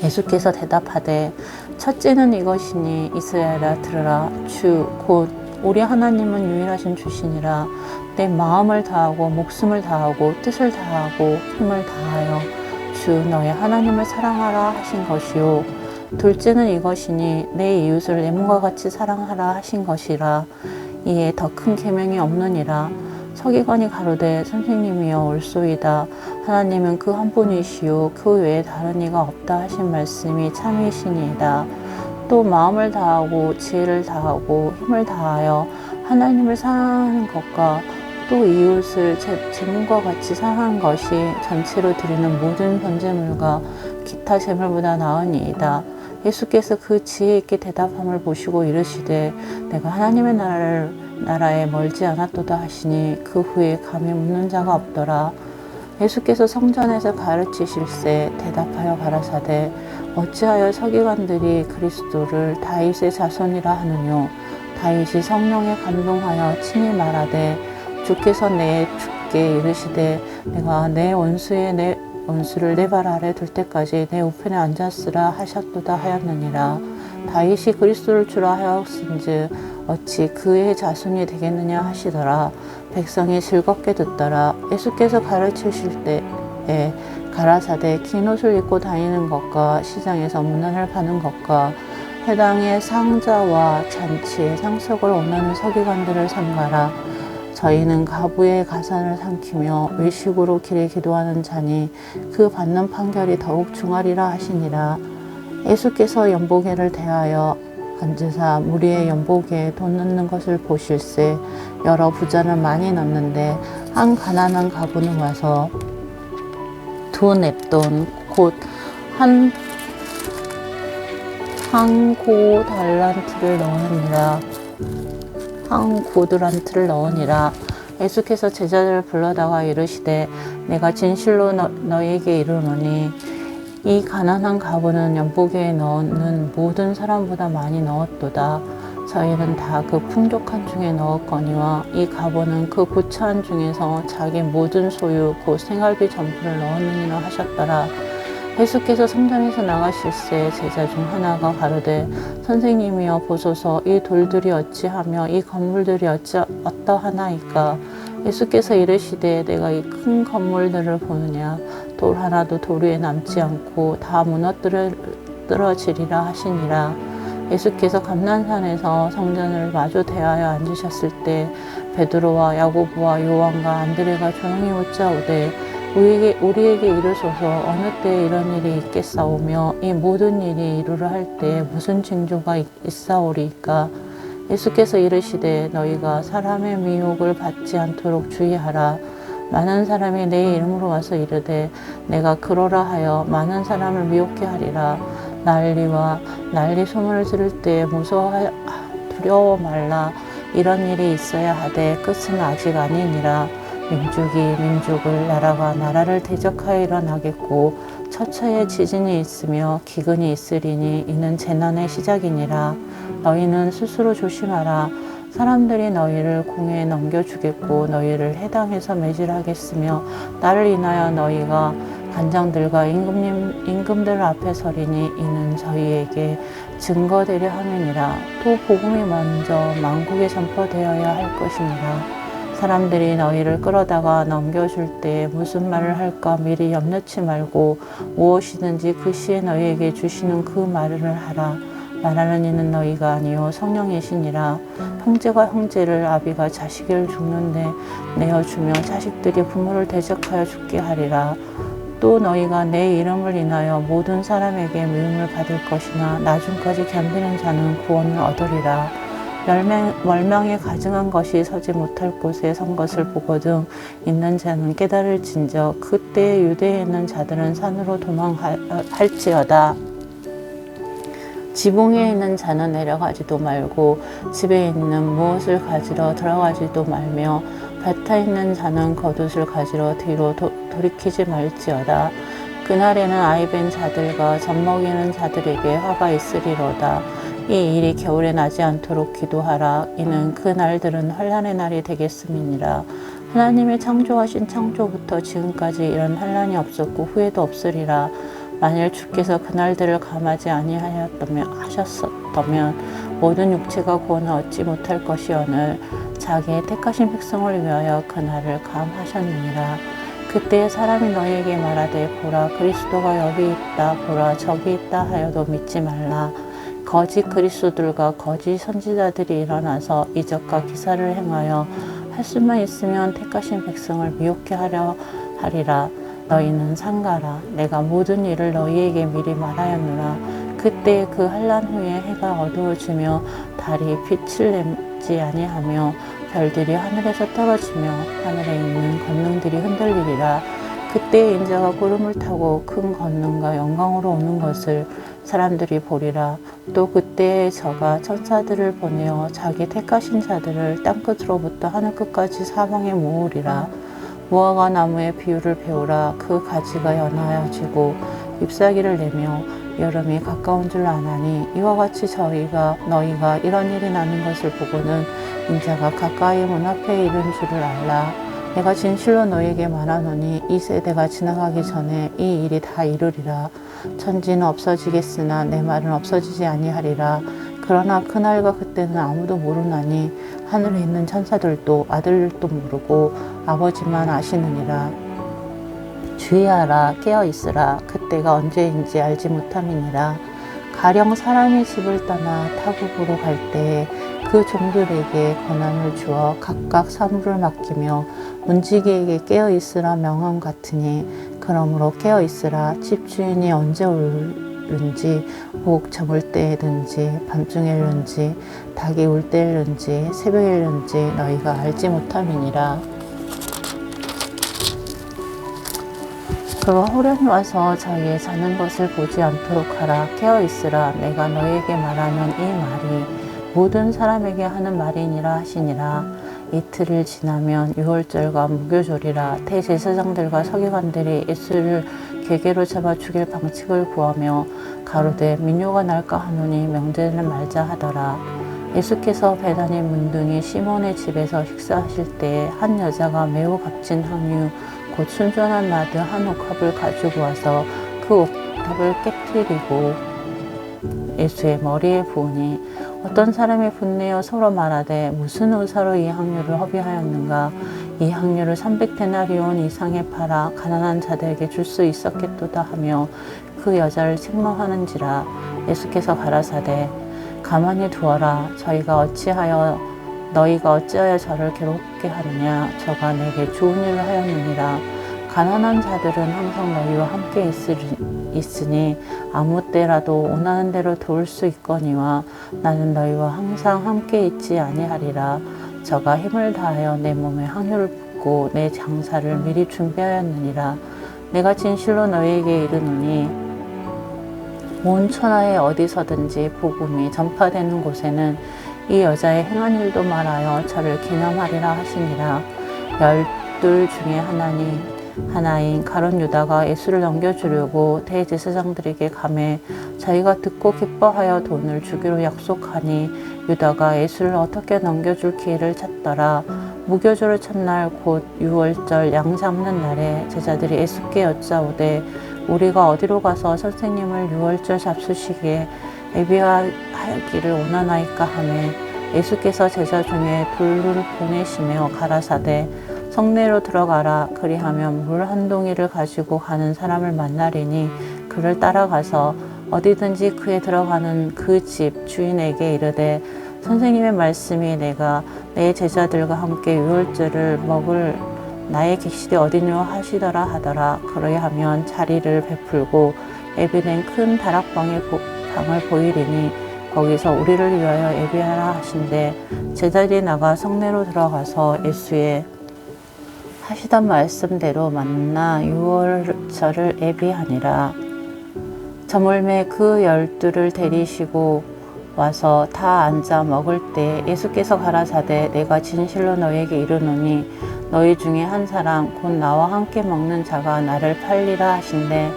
예수께서 대답하되 첫째는 이것이니 이스라엘아 들으라. 주 곧 우리 하나님은 유일하신 주시니라. 내 마음을 다하고 목숨을 다하고 뜻을 다하고 힘을 다하여 주 너의 하나님을 사랑하라 하신 것이요. 둘째는 이것이니 내 이웃을 내 몸과 같이 사랑하라 하신 것이라. 이에 더 큰 계명이 없느니라. 서기관이 가로되 선생님이여 옳소이다. 하나님은 그 한 분이시요 그 외에 다른 이가 없다 하신 말씀이 참이시니이다. 또 마음을 다하고 지혜를 다하고 힘을 다하여 하나님을 사랑하는 것과 또 이웃을 제 몸과 같이 사랑하는 것이 전체로 드리는 모든 번제물과 기타 제물보다 나으니이다. 예수께서 그 지혜 있게 대답함을 보시고 이르시되 내가 하나님의 나라에 멀지 않았도다 하시니 그 후에 감히 묻는 자가 없더라. 예수께서 성전에서 가르치실세 대답하여 가라사대 어찌하여 서기관들이 그리스도를 다윗의 자손이라 하느뇨. 다윗이 성령에 감동하여 친히 말하되 주께서 내 주께 이르시되 내가 내 원수를 내 발 아래 둘 때까지 내 우편에 앉았으라 하셨도다 하였느니라. 다윗이 그리스도를 주라 하였은즉 어찌 그의 자손이 되겠느냐 하시더라. 백성이 즐겁게 듣더라. 예수께서 가르치실 때에 가라사대 긴 옷을 입고 다니는 것과 시장에서 문안을 파는 것과 회당의 상자와 잔치의 상석을 원하는 서기관들을 삼가라. 저희는 가부의 가산을 삼키며 외식으로 길에 기도하는 자니 그 받는 판결이 더욱 중하리라 하시니라. 예수께서 연보계를 대하여 앉으사 무리의 연보계에 돈 넣는 것을 보실세 여러 부자는 많이 넣는데 한 가난한 가부는 와서 두 냅돈 곧 한 고달란트를 넣으니라. 한 고드란트를 넣으니라. 예수께서 제자들을 불러다가 이르시되 내가 진실로 너희에게 이르노니 이 가난한 가부는 연보계에 넣는 모든 사람보다 많이 넣었도다. 저희는 다 그 풍족한 중에 넣었거니와 이 가부는 그 부차한 중에서 자기 모든 소유 곧 생활비 전부를 넣었느니라 하셨더라. 예수께서 성전에서 나가실새 제자 중 하나가 가로되 선생님이여 보소서 이 돌들이 어찌하며 이 건물들이 어떠하나이까. 예수께서 이르시되 내가 이 큰 건물들을 보느냐. 돌 하나도 돌 위에 남지 않고 다 무너뜨려지리라 하시니라. 예수께서 감난산에서 성전을 마주 대하여 앉으셨을 때 베드로와 야고보와 요한과 안드레가 조용히 웃자오되 우리에게 이르소서. 어느 때에 이런 일이 있겠사오며 이 모든 일이 이루려 할 때에 무슨 징조가 있사오리이까. 예수께서 이르시되 너희가 사람의 미혹을 받지 않도록 주의하라. 많은 사람이 내 이름으로 와서 이르되 내가 그러라 하여 많은 사람을 미혹게 하리라. 난리 소문을 들을 때에 두려워 말라. 이런 일이 있어야 하되 끝은 아직 아니니라. 민족이 민족을, 나라가 나라를 대적하여 일어나겠고 처처에 지진이 있으며 기근이 있으리니 이는 재난의 시작이니라. 너희는 스스로 조심하라. 사람들이 너희를 공회에 넘겨주겠고 너희를 해당에서 매질하겠으며 나를 인하여 너희가 관장들과 임금들 앞에 서리니 이는 저희에게 증거되려 함이니라. 또 복음이 먼저 만국에 전파되어야 할 것이니라. 사람들이 너희를 끌어다가 넘겨줄 때 무슨 말을 할까 미리 염려치 말고 무엇이든지 그 시에 너희에게 주시는 그 말을 하라. 말하는 이는 너희가 아니요 성령이시니라. 형제가 형제를, 아비가 자식을 죽는데 내어주며 자식들이 부모를 대적하여 죽게 하리라. 또 너희가 내 이름을 인하여 모든 사람에게 미움을 받을 것이나 나중까지 견디는 자는 구원을 얻으리라. 멸망에 가증한 것이 서지 못할 곳에 선 것을 보거든 있는 자는 깨달을진저 그때 유대에 있는 자들은 산으로 도망할지어다. 지붕에 있는 자는 내려가지도 말고 집에 있는 무엇을 가지러 들어가지도 말며 뱉어 있는 자는 겉옷을 가지러 뒤로 돌이키지 말지어다. 그날에는 아이벤 자들과 젖먹이는 자들에게 화가 있으리로다. 이 일이 겨울에 나지 않도록 기도하라. 이는 그 날들은 환난의 날이 되겠음이니라. 하나님의 창조하신 창조부터 지금까지 이런 환난이 없었고 후에도 없으리라. 만일 주께서 그날들을 감하지 아니하셨다면 모든 육체가 구원을 얻지 못할 것이오늘 자기의 택하신 백성을 위하여 그날을 감하셨느니라. 그때 사람이 너희에게 말하되 보라 그리스도가 여기 있다 보라 저기 있다 하여도 믿지 말라. 거짓 그리스도들과 거짓 선지자들이 일어나서 이적과 기사를 행하여 할 수만 있으면 택하신 백성을 미혹게 하려 하리라. 너희는 상가라. 내가 모든 일을 너희에게 미리 말하였노라. 그때 그 환난 후에 해가 어두워지며 달이 빛을 내지 아니하며 별들이 하늘에서 떨어지며 하늘에 있는 권능들이 흔들리리라. 그때 인자가 구름을 타고 큰 권능과 영광으로 오는 것을 사람들이 보리라. 또 그때에 저가 천사들을 보내어 자기 택하신 자들을 땅끝으로부터 하늘끝까지 사방에 모으리라. 무화과 나무의 비유를 배우라. 그 가지가 연하여지고 잎사귀를 내며 여름이 가까운 줄 아나니 이와 같이 너희가 이런 일이 나는 것을 보고는 인자가 가까이 문 앞에 이른 줄을 알라. 내가 진실로 너희에게 말하노니 이 세대가 지나가기 전에 이 일이 다 이루리라. 천지는 없어지겠으나 내 말은 없어지지 아니하리라. 그러나 그날과 그때는 아무도 모르나니 하늘에 있는 천사들도 아들도 모르고 아버지만 아시느니라. 주의하라. 깨어있으라. 그때가 언제인지 알지 못함이니라. 가령 사람이 집을 떠나 타국으로 갈 때에 그 종들에게 권한을 주어 각각 사물을 맡기며 문지기에게 깨어있으라 명함 같으니 그러므로 깨어있으라. 집주인이 언제 올는지 혹 저물 때든지 밤중일는지 닭이 울 때일는지 새벽일는지 너희가 알지 못함이니라. 그가 호련히 와서 저희의 자는 것을 보지 않도록 하라. 깨어있으라. 내가 너희에게 말하는 이 말이 모든 사람에게 하는 말이니라 하시니라. 이틀을 지나면 유월절과 무교절이라. 대제사장들과 서기관들이 예수를 계계로 잡아 죽일 방책을 구하며 가로되 민요가 날까 하노니 명제를 말자 하더라. 예수께서 베다니 문둥이 시몬의 집에서 식사하실 때에 한 여자가 매우 값진 향유 곧 순전한 나드 한 옥합을 가지고 와서 그 옥합을 깨뜨리고 예수의 머리에 부으니 어떤 사람이 분내어 서로 말하되 무슨 의사로 이 향유를 허비하였는가. 이 향유를 300데나리온 이상에 팔아 가난한 자들에게 줄 수 있었겠도다 하며 그 여자를 책망하는지라. 예수께서 가라사대 가만히 두어라. 너희가 어찌하여 저를 괴롭게 하느냐. 저가 내게 좋은 일을 하였느니라. 가난한 자들은 항상 너희와 함께 있으니 아무 때라도 원하는 대로 도울 수 있거니와 나는 너희와 항상 함께 있지 아니하리라. 저가 힘을 다하여 내 몸에 항유를 붓고 내 장사를 미리 준비하였느니라. 내가 진실로 너희에게 이르노니 온 천하에 어디서든지 복음이 전파되는 곳에는 이 여자의 행한 일도 말하여 저를 기념하리라 하시니라. 열둘 중에 하나인 가룟 유다가 예수를 넘겨주려고 대제사장들에게 가매 자기가 듣고 기뻐하여 돈을 주기로 약속하니 유다가 예수를 어떻게 넘겨줄 기회를 찾더라. 무교조를 첫날 곧 유월절 양 잡는 날에 제자들이 예수께 여짜오되 우리가 어디로 가서 선생님을 유월절 잡수시기에 예비하기를 원하나이까 하매 예수께서 제자 중에 둘을 보내시며 가라사대 성내로 들어가라. 그리하면 물 한 동이를 가지고 가는 사람을 만나리니 그를 따라가서 어디든지 그에 들어가는 그 집 주인에게 이르되 선생님의 말씀이 내가 내 제자들과 함께 유월절을 먹을 나의 객실이 어디뇨 하시더라 하더라. 그러하면 자리를 베풀고 예비된 큰 다락방을 보이리니 거기서 우리를 위하여 예비하라 하신대 제자들이 나가 성내로 들어가서 예수의 하시던 말씀대로 만나 유월절을 예비하니라. 저물매 그 12를 데리시고 와서 다 앉아 먹을 때 예수께서 가라사대 내가 진실로 너희에게 이르노니 너희 중에 한 사람 곧 나와 함께 먹는 자가 나를 팔리라 하신대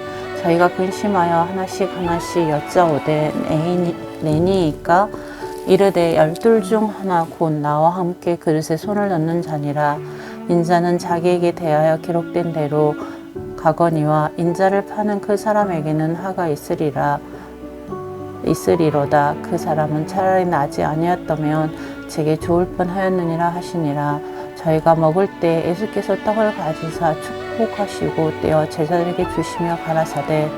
저희가 근심하여 하나씩 여짜오되 내니이까 이르되 12 중 하나 곧 나와 함께 그릇에 손을 넣는 자니라. 인자는 자기에게 대하여 기록된 대로 가거니와 인자를 파는 그 사람에게는 하가 있으리로다. 그 사람은 차라리 나지 아니었다면 제게 좋을 뻔하였느니라 하시니라. 저희가 먹을 때 예수께서 떡을 가지사 축복하시고 떼어 제자들에게 주시며 가라사대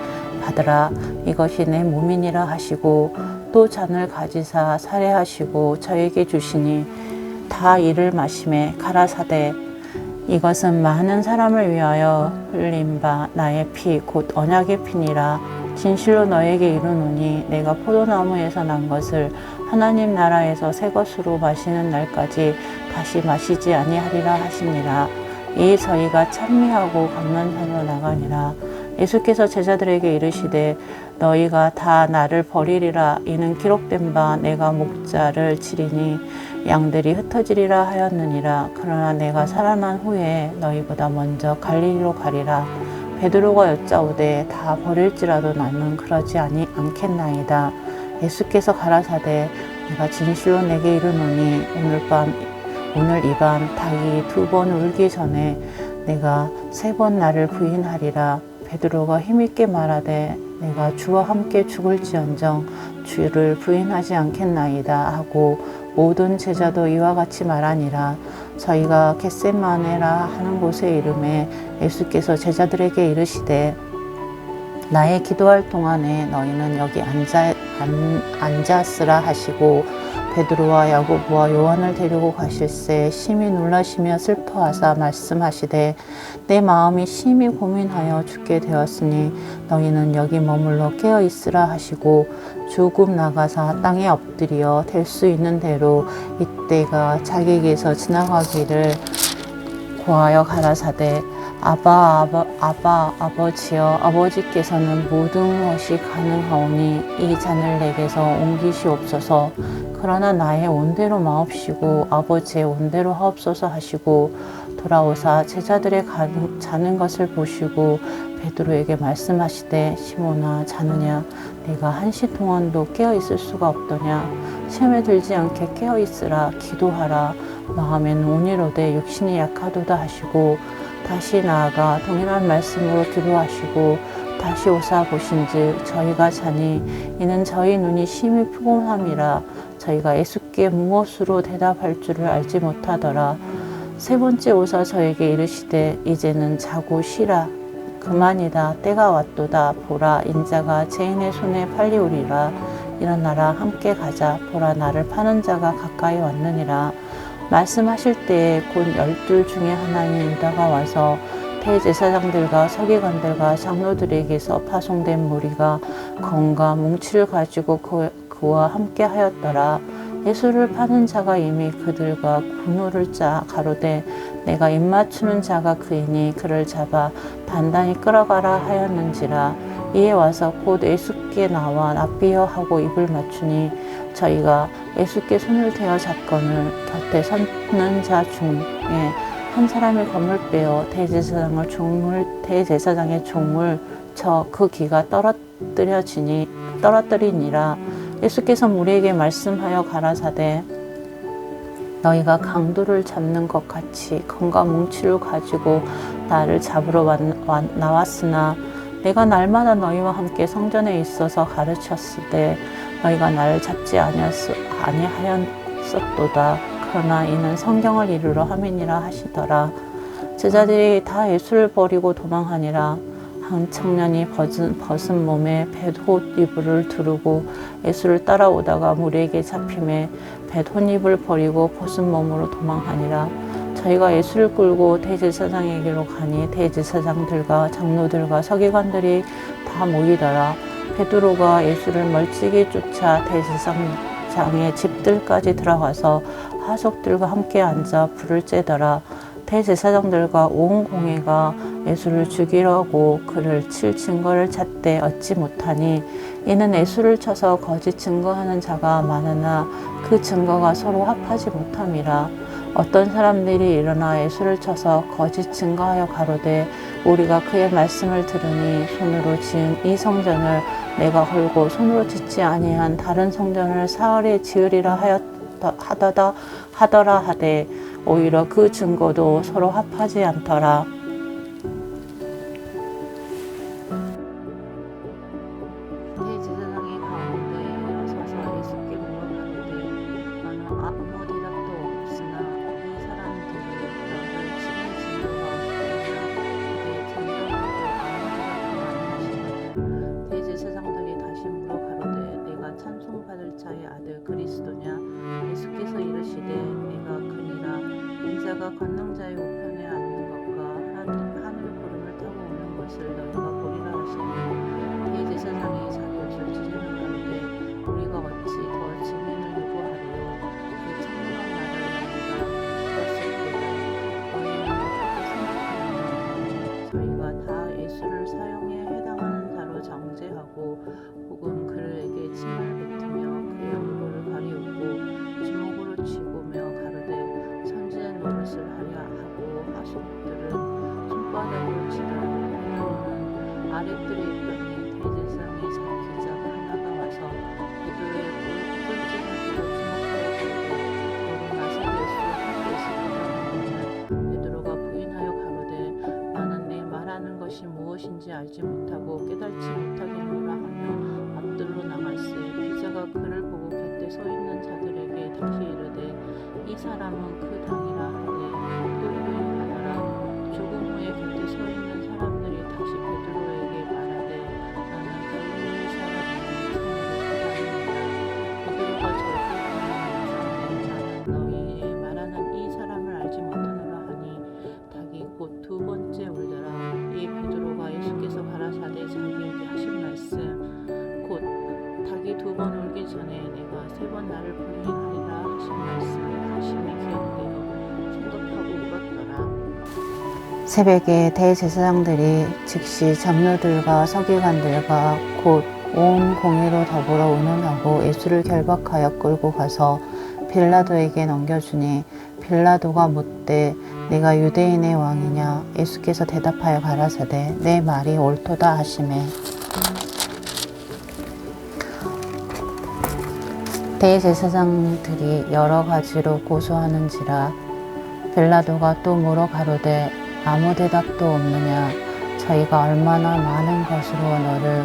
받으라 이것이 내 몸이니라 하시고 또 잔을 가지사 사례하시고 저에게 주시니 다 이를 마시매 가라사대 이것은 많은 사람을 위하여 흘린 바 나의 피 곧 언약의 피니라. 진실로 너에게 이르노니 내가 포도나무에서 난 것을 하나님 나라에서 새 것으로 마시는 날까지 다시 마시지 아니하리라 하시니라. 이 저희가 찬미하고 감난산으로 나가니라. 예수께서 제자들에게 이르시되 너희가 다 나를 버리리라. 이는 기록된 바 내가 목자를 치리니 양들이 흩어지리라 하였느니라. 그러나 내가 살아난 후에 너희보다 먼저 갈릴리로 가리라. 베드로가 여짜오되 다 버릴지라도 나는 그러지 않겠나이다. 예수께서 가라사대 내가 진실로 내게 이르노니 오늘 이 밤 닭이 2번 울기 전에 내가 3번 나를 부인하리라. 베드로가 힘있게 말하되 내가 주와 함께 죽을지언정 주를 부인하지 않겠나이다 하고 모든 제자도 이와 같이 말하니라. 저희가 겟세마네라 하는 곳에 이르매 예수께서 제자들에게 이르시되 나의 기도할 동안에 너희는 여기 앉았으라 하시고 베드로와 야고보와 요한을 데리고 가실새 심히 놀라시며 슬퍼하사 말씀하시되 내 마음이 심히 고민하여 죽게 되었으니 너희는 여기 머물러 깨어 있으라 하시고 조금 나가사 땅에 엎드려 될 수 있는 대로 이때가 자기에게서 지나가기를 고하여 가라사대 아버지여 아버지께서는 모든 것이 가능하오니 이 잔을 내게서 옮기시옵소서. 그러나 나의 온대로 마옵시고 아버지의 온대로 하옵소서 하시고 돌아오사 제자들의 자는 것을 보시고 베드로에게 말씀하시되 시몬아 자느냐 네가 1시 동안도 깨어 있을 수가 없더냐 시험에 들지 않게 깨어 있으라 기도하라 마음에는 온이로되 육신이 약하도다 하시고 다시 나아가 동일한 말씀으로 기도하시고 다시 오사 보신즉 저희가 자니 이는 저희 눈이 심히 피곤함이라 저희가 예수께 무엇으로 대답할 줄을 알지 못하더라. 3번째 오사 저에게 이르시되 이제는 자고 쉬라 그만이다 때가 왔도다 보라 인자가 죄인의 손에 팔리오리라 일어나라 함께 가자 보라 나를 파는 자가 가까이 왔느니라. 말씀하실 때에 곧 12 중에 하나인 유다가 와서 대제사장들과 서기관들과 장로들에게서 파송된 무리가 검과 뭉치를 가지고 그와 함께 하였더라. 예수를 파는 자가 이미 그들과 군우를 짜 가로되 내가 입맞추는 자가 그이니 그를 잡아 단단히 끌어가라 하였는지라. 이에 와서 곧 예수께 나와 납비어 하고 입을 맞추니 저희가 예수께 손을 대어 잡거늘 곁에 서는 자 중에 한 사람이 검을 빼어 대제사장의 종을 쳐 그 귀가 떨어뜨리니라. 예수께서 무리에게 말씀하여 가라사대 너희가 강도를 잡는 것 같이 검과 뭉치를 가지고 나를 잡으러 나왔으나 내가 날마다 너희와 함께 성전에 있어서 가르쳤을 때 너희가 나를 잡지 아니하였었도다. 그러나 이는 성경을 이루러 함이니라 하시더라. 제자들이 다 예수를 버리고 도망하니라. 한 청년이 벗은 몸에 벳옷이불을 두르고 예수를 따라오다가 무리에게 잡힘에 벳옷이불을 버리고 벗은 몸으로 도망하니라. 저희가 예수를 끌고 대제사장에게로 가니 대제사장들과 장로들과 서기관들이 다 모이더라. 베드로가 예수를 멀찍이 쫓아 대제사장의 집들까지 들어가서 하석들과 함께 앉아 불을 쬐더라. 대제사장들과 온 공회가 예수를 죽이려고 그를 칠 증거를 찾되 얻지 못하니 이는 예수를 쳐서 거짓 증거하는 자가 많으나 그 증거가 서로 합하지 못함이라. 어떤 사람들이 일어나 예수를 쳐서 거짓 증거하여 가로되 우리가 그의 말씀을 들으니 손으로 지은 이 성전을 내가 헐고 손으로 짓지 아니한 다른 성전을 사흘에 지으리라 하더라 하되 오히려 그 증거도 서로 합하지 않더라. 대제사장이 가운데 서서 예수께 물어가로되 너는 아무 대답도 없으나 이 사람들이 너를 치는 증거가 없느냐. 내 전적으로 아무 대답도 아니하시니 대제사장들이 다시 물어가로되 내가 찬송받을 자의 아들 그리스도냐. 예수께서 이르시되 내가 그니라. 인자가 권능자의 우편에 앉는 것과 하늘 구름을 타고 오는 것을 너희가 보리라 하시니 대제사장이 자기 옷을 찢으며 가로되 우리가 어찌 더 증인을 요구하리요. 그 청명한 말을 너희가 들었을도다. 너희는 어떻게 생각하느냐. 저희가 다 예수를 사형에 해당하는 자로 정죄하고 혹은 그에게 침을 뱉으며 그의 얼굴을 가리우고 주먹으로 쥐고며 가로되 선지자 노릇을 하려 하고 하속들은 손바닥으로 치더라. 베드로는 아랫뜰에 있더니 대제사장의 기자가 하나가 와서 베드로의 뿔찜을 들어 주목하여 가로되 너로 나사렛 예수와 함께 있었다는 베드로가 부인하여 가로되 나는 내 말하는 것이 무엇인지 알지 못하고 깨달지 못하겠노라 하며 앞뜰로 나갈새 기자가 그를 보고 곁에 서 있는 자들에게 다시 이르되 이 사람은 그 당이라 하되 또 부인하더라. 조금 후에 곁에 서 있는 사람들이 다시 베드로에게 말하되 나는 갈릴리 사람이니 참으로 그 당이니라. 베드로가 절대하며 나는 너희의 말하는 이 사람을 알지 못하노라 하니 닭이 곧 두 번째 울더라. 이 베드로가 예수께서 가라사대 자기에게 하신 말씀 곧 닭이 두 번 울기 전에 내가 세 번 나를 부인하리라 하신 말씀을 하심이 기억되어 생각하고 울었더라. 새벽에 대제사장들이 즉시 장로들과 서기관들과 곧 온 공회로 더불어 운운하고 예수를 결박하여 끌고 가서 빌라도에게 넘겨주니 빌라도가 묻되 내가 유대인의 왕이냐. 예수께서 대답하여 가라사대 내 말이 옳도다 하시매 대제사장들이 여러 가지로 고소하는지라. 빌라도가 또 물어 가로되 아무 대답도 없느냐. 저희가 얼마나 많은 것으로 너를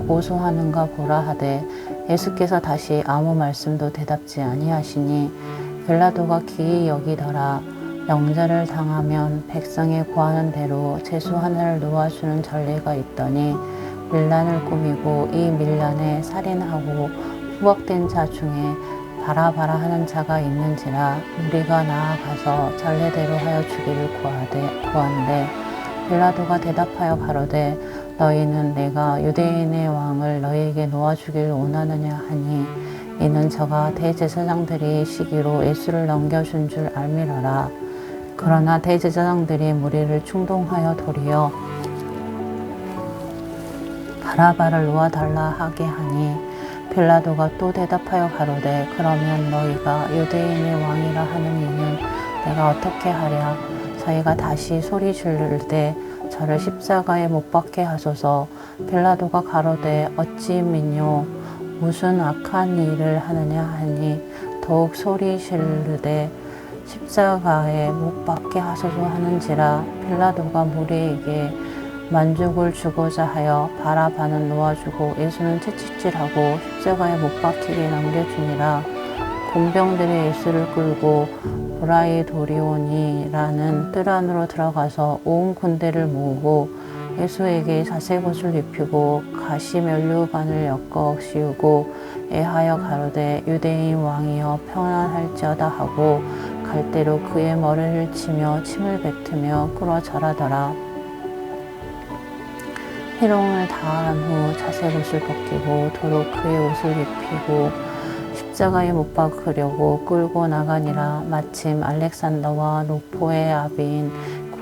고소하는가 보라 하되 예수께서 다시 아무 말씀도 대답지 아니하시니 빌라도가 기이 여기더라. 영절을 당하면 백성이 구하는 대로 제수 하나를 놓아주는 전례가 있더니 밀란을 꾸미고 이 밀란에 살인하고 후박된 자 중에 바라바라 하는 자가 있는지라. 우리가 나아가서 전례대로 하여 주기를 구한대 빌라도가 대답하여 가로되 너희는 내가 유대인의 왕을 너희에게 놓아주기를 원하느냐 하니 이는 저가 대제사장들이 시기로 예수를 넘겨준 줄 알미러라. 그러나 대제사장들이 무리를 충동하여 도리어 바라바를 놓아달라 하게 하니 빌라도가 또 대답하여 가로되 그러면 너희가 유대인의 왕이라 하는 이는 내가 어떻게 하랴. 저희가 다시 소리 지르되 저를 십자가에 못 박게 하소서. 빌라도가 가로되 어찌 믿뇨. 무슨 악한 일을 하느냐 하니 더욱 소리 지르되 십자가에 못 박게 하소서 하는지라. 빌라도가 무리에게 만족을 주고자 하여 바라바는 놓아주고 예수는 채찍질하고 십자가에 못 박히게 남겨주니라. 공병들이 예수를 끌고 브라이도리온이라는 뜰 안으로 들어가서 온 군대를 모으고 예수에게 자색옷을 입히고 가시 면류관을 엮어 씌우고 애하여 가로되 유대인 왕이여 평안할지어다 하고 갈대로 그의 머리를 치며 침을 뱉으며 끌어 절하더라. 희롱을 다한 후 자색옷을 벗기고 도로 그의 옷을 입히고 십자가에 못 박으려고 끌고 나가니라. 마침 알렉산더와 루포의 아비인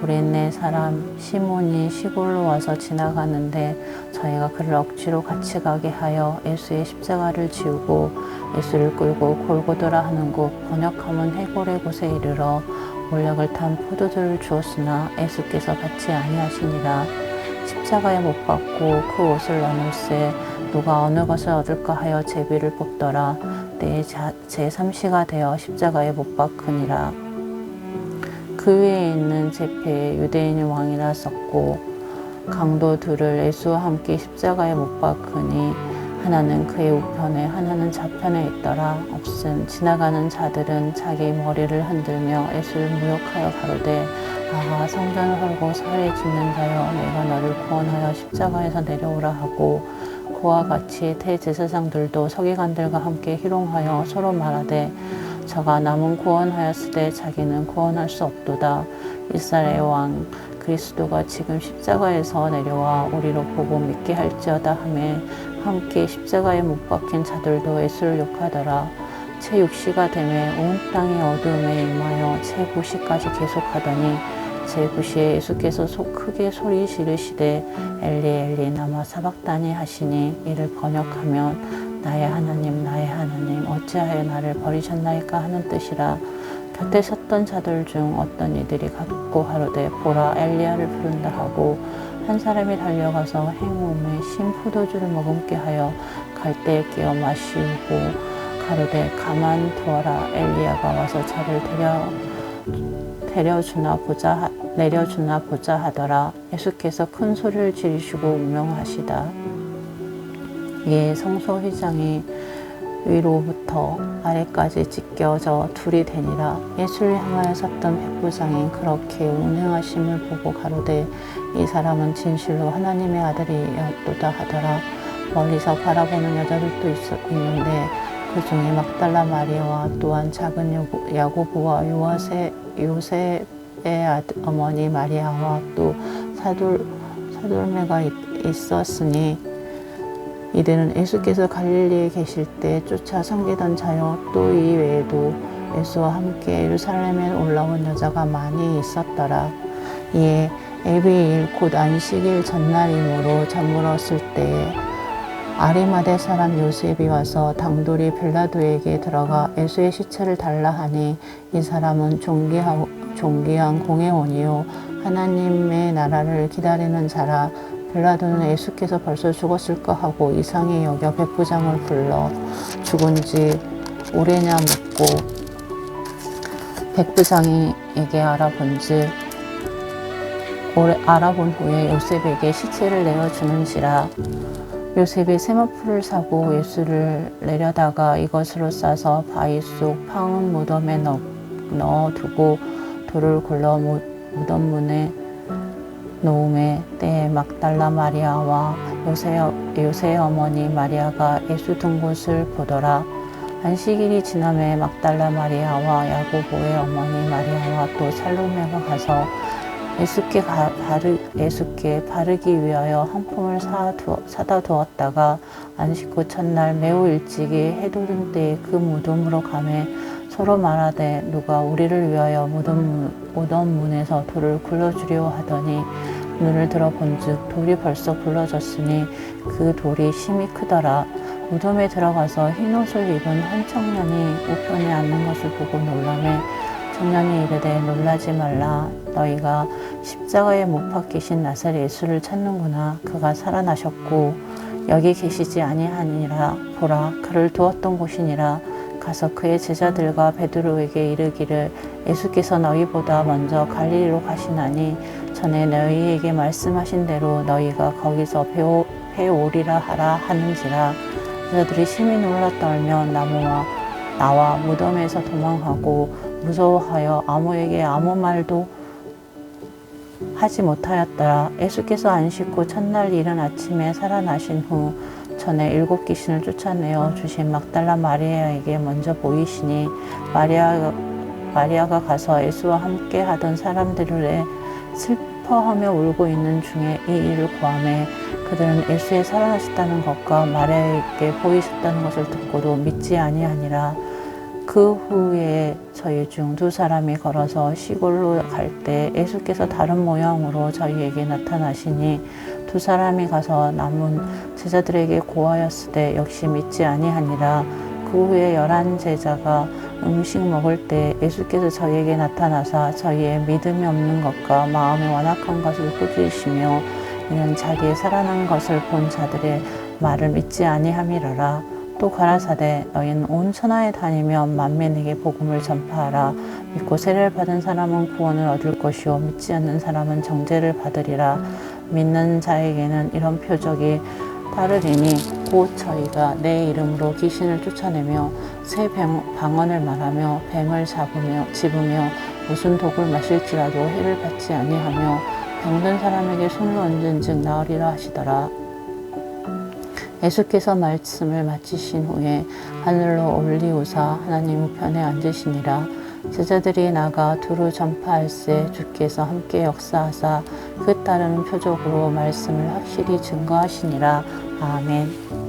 구레네 사람 시몬이 시골로 와서 지나가는데 저희가 그를 억지로 같이 가게 하여 예수의 십자가를 지우고 예수를 끌고 골고더라 하는 곳 번역하면 해골의 곳에 이르러 몰약을 탄 포도주를 주었으나 예수께서 받지 아니하시니라. 십자가에 못 박고 그 옷을 나눌세 누가 어느 것을 얻을까 하여 제비를 뽑더라. 때에 제3시가 되어 십자가에 못 박으니라. 그 위에 있는 제패에 유대인 왕이라 썼고 강도 둘을 예수와 함께 십자가에 못 박으니 하나는 그의 우편에 하나는 좌편에 있더라. 없음 지나가는 자들은 자기 머리를 흔들며 예수를 모욕하여 가로되 아하 성전을 헐고 살에 짓는 자여 내가 너를 구원하여 십자가에서 내려오라 하고 그와 같이 대제사장들도 서기관들과 함께 희롱하여 서로 말하되 저가 남은 구원하였으되 자기는 구원할 수 없도다. 이스라엘의 왕 그리스도가 지금 십자가에서 내려와 우리로 보고 믿게 할지어다 하매 함께 십자가에 못 박힌 자들도 예수를 욕하더라. 채 6시가 되매 온 땅이 어두움에 임하여 채 9시까지 계속하더니 제 9시에 예수께서 크게 소리 지르시되 엘리 엘리 나마 사박다니 하시니 이를 번역하면 나의 하나님 어찌하여 나를 버리셨나이까 하는 뜻이라. 곁에 섰던 자들 중 어떤 이들이 갖고 하루되 보라 엘리야를 부른다 하고 한 사람이 달려가서 행음에 신 포도주를 머금게 하여 갈대에 끼어 마시고 가로되 가만 두어라 엘리야가 와서 저를 내려주나 보자 하더라. 예수께서 큰 소리를 지르시고 운명하시다. 이에 성소 휘장이 위로부터 아래까지 찢겨져 둘이 되니라. 예수를 향하여 섰던 백부장이 그렇게 운행하심을 보고 가로되 이 사람은 진실로 하나님의 아들이었도다 하더라. 멀리서 바라보는 여자들도 있는데 그 중에 막달라 마리아와 또한 작은 야고보와 요셉의 어머니 마리아와 또 사돌메가 있었으니 이들은 예수께서 갈릴리에 계실 때 쫓아 섬기던 자여 또 이 외에도 예수와 함께 예루살렘에 올라온 여자가 많이 있었더라. 이에 에비일 곧 안식일 전날이므로 저물었을 때에 아리마대 사람 요셉이 와서 당돌이 빌라도에게 들어가 예수의 시체를 달라 하니 이 사람은 존귀한 공회원이요 하나님의 나라를 기다리는 자라. 빌라도는 예수께서 벌써 죽었을까 하고 이상히 여겨 백부장을 불러 죽은 지 오래냐 묻고 백부장에게 알아본 후에 요셉에게 시체를 내어주는지라. 요셉이 세마포를 사고 예수를 내려다가 이것으로 싸서 바위 속 파은 무덤에 넣어두고 돌을 굴러 무덤 문에 놓음에 때에 막달라 마리아와 요새의 어머니 마리아가 예수 둔 곳을 보더라. 안식일이 지남에 막달라 마리아와 야고보의 어머니 마리아와 또 살로메가 가서 예수께 바르기 위하여 한 품을 사다 두었다가 안식 첫날 매우 일찍이 해돋은 때에 그 무덤으로 가매 서로 말하되 누가 우리를 위하여 무덤 문에서 돌을 굴러주려 하더니 눈을 들어 본즉 돌이 벌써 굴러졌으니 그 돌이 심히 크더라. 무덤에 들어가서 흰 옷을 입은 한 청년이 우편에 앉는 것을 보고 놀라매 청년이 이르되 놀라지 말라. 너희가 십자가에 못 박히신 나사렛 예수를 찾는구나. 그가 살아나셨고 여기 계시지 아니하니라. 보라 그를 두었던 곳이니라. 가서 그의 제자들과 베드로에게 이르기를 예수께서 너희보다 먼저 갈릴리로 가시나니 전에 너희에게 말씀하신 대로 너희가 거기서 배우리라 하라 하는지라. 제자들이 심히 놀라 떨며 나와 무덤에서 도망하고 무서워하여 아무에게 아무 말도 하지 못하였더라. 예수께서 안식 후 첫날 이른 아침에 살아나신 후 전에 7 귀신을 쫓아내어 주신 막달라 마리아에게 먼저 보이시니 마리아가 가서 예수와 함께 하던 사람들을 슬퍼하며 울고 있는 중에 이 일을 고하매 그들은 예수의 살아나셨다는 것과 마리아에게 보이셨다는 것을 듣고도 믿지 아니하니라. 그 후에 저희 중 2 사람이 걸어서 시골로 갈 때 예수께서 다른 모양으로 저희에게 나타나시니 2 사람이 가서 남은 제자들에게 고하였으되 역시 믿지 아니하니라. 그 후에 11 제자가 음식 먹을 때 예수께서 저희에게 나타나사 저희의 믿음이 없는 것과 마음의 완악한 것을 꾸짖으시며 이는 자기의 살아난 것을 본 자들의 말을 믿지 아니함이로라. 또 가라사대 너희는 온 천하에 다니며 만민에게 복음을 전파하라. 믿고 세례를 받은 사람은 구원을 얻을 것이요 믿지 않는 사람은 정죄를 받으리라. 믿는 자에게는 이런 표적이 따르리니 곧 저희가 내 이름으로 귀신을 쫓아내며 새 방언을 말하며 뱀을 집으며 무슨 독을 마실지라도 해를 받지 아니하며 병든 사람에게 손을 얹은즉 나으리라 하시더라. 예수께서 말씀을 마치신 후에 하늘로 올리우사 하나님 우편에 앉으시니라. 제자들이 나가 두루 전파할세 주께서 함께 역사하사 그 따르는 표적으로 말씀을 확실히 증거하시니라. 아멘.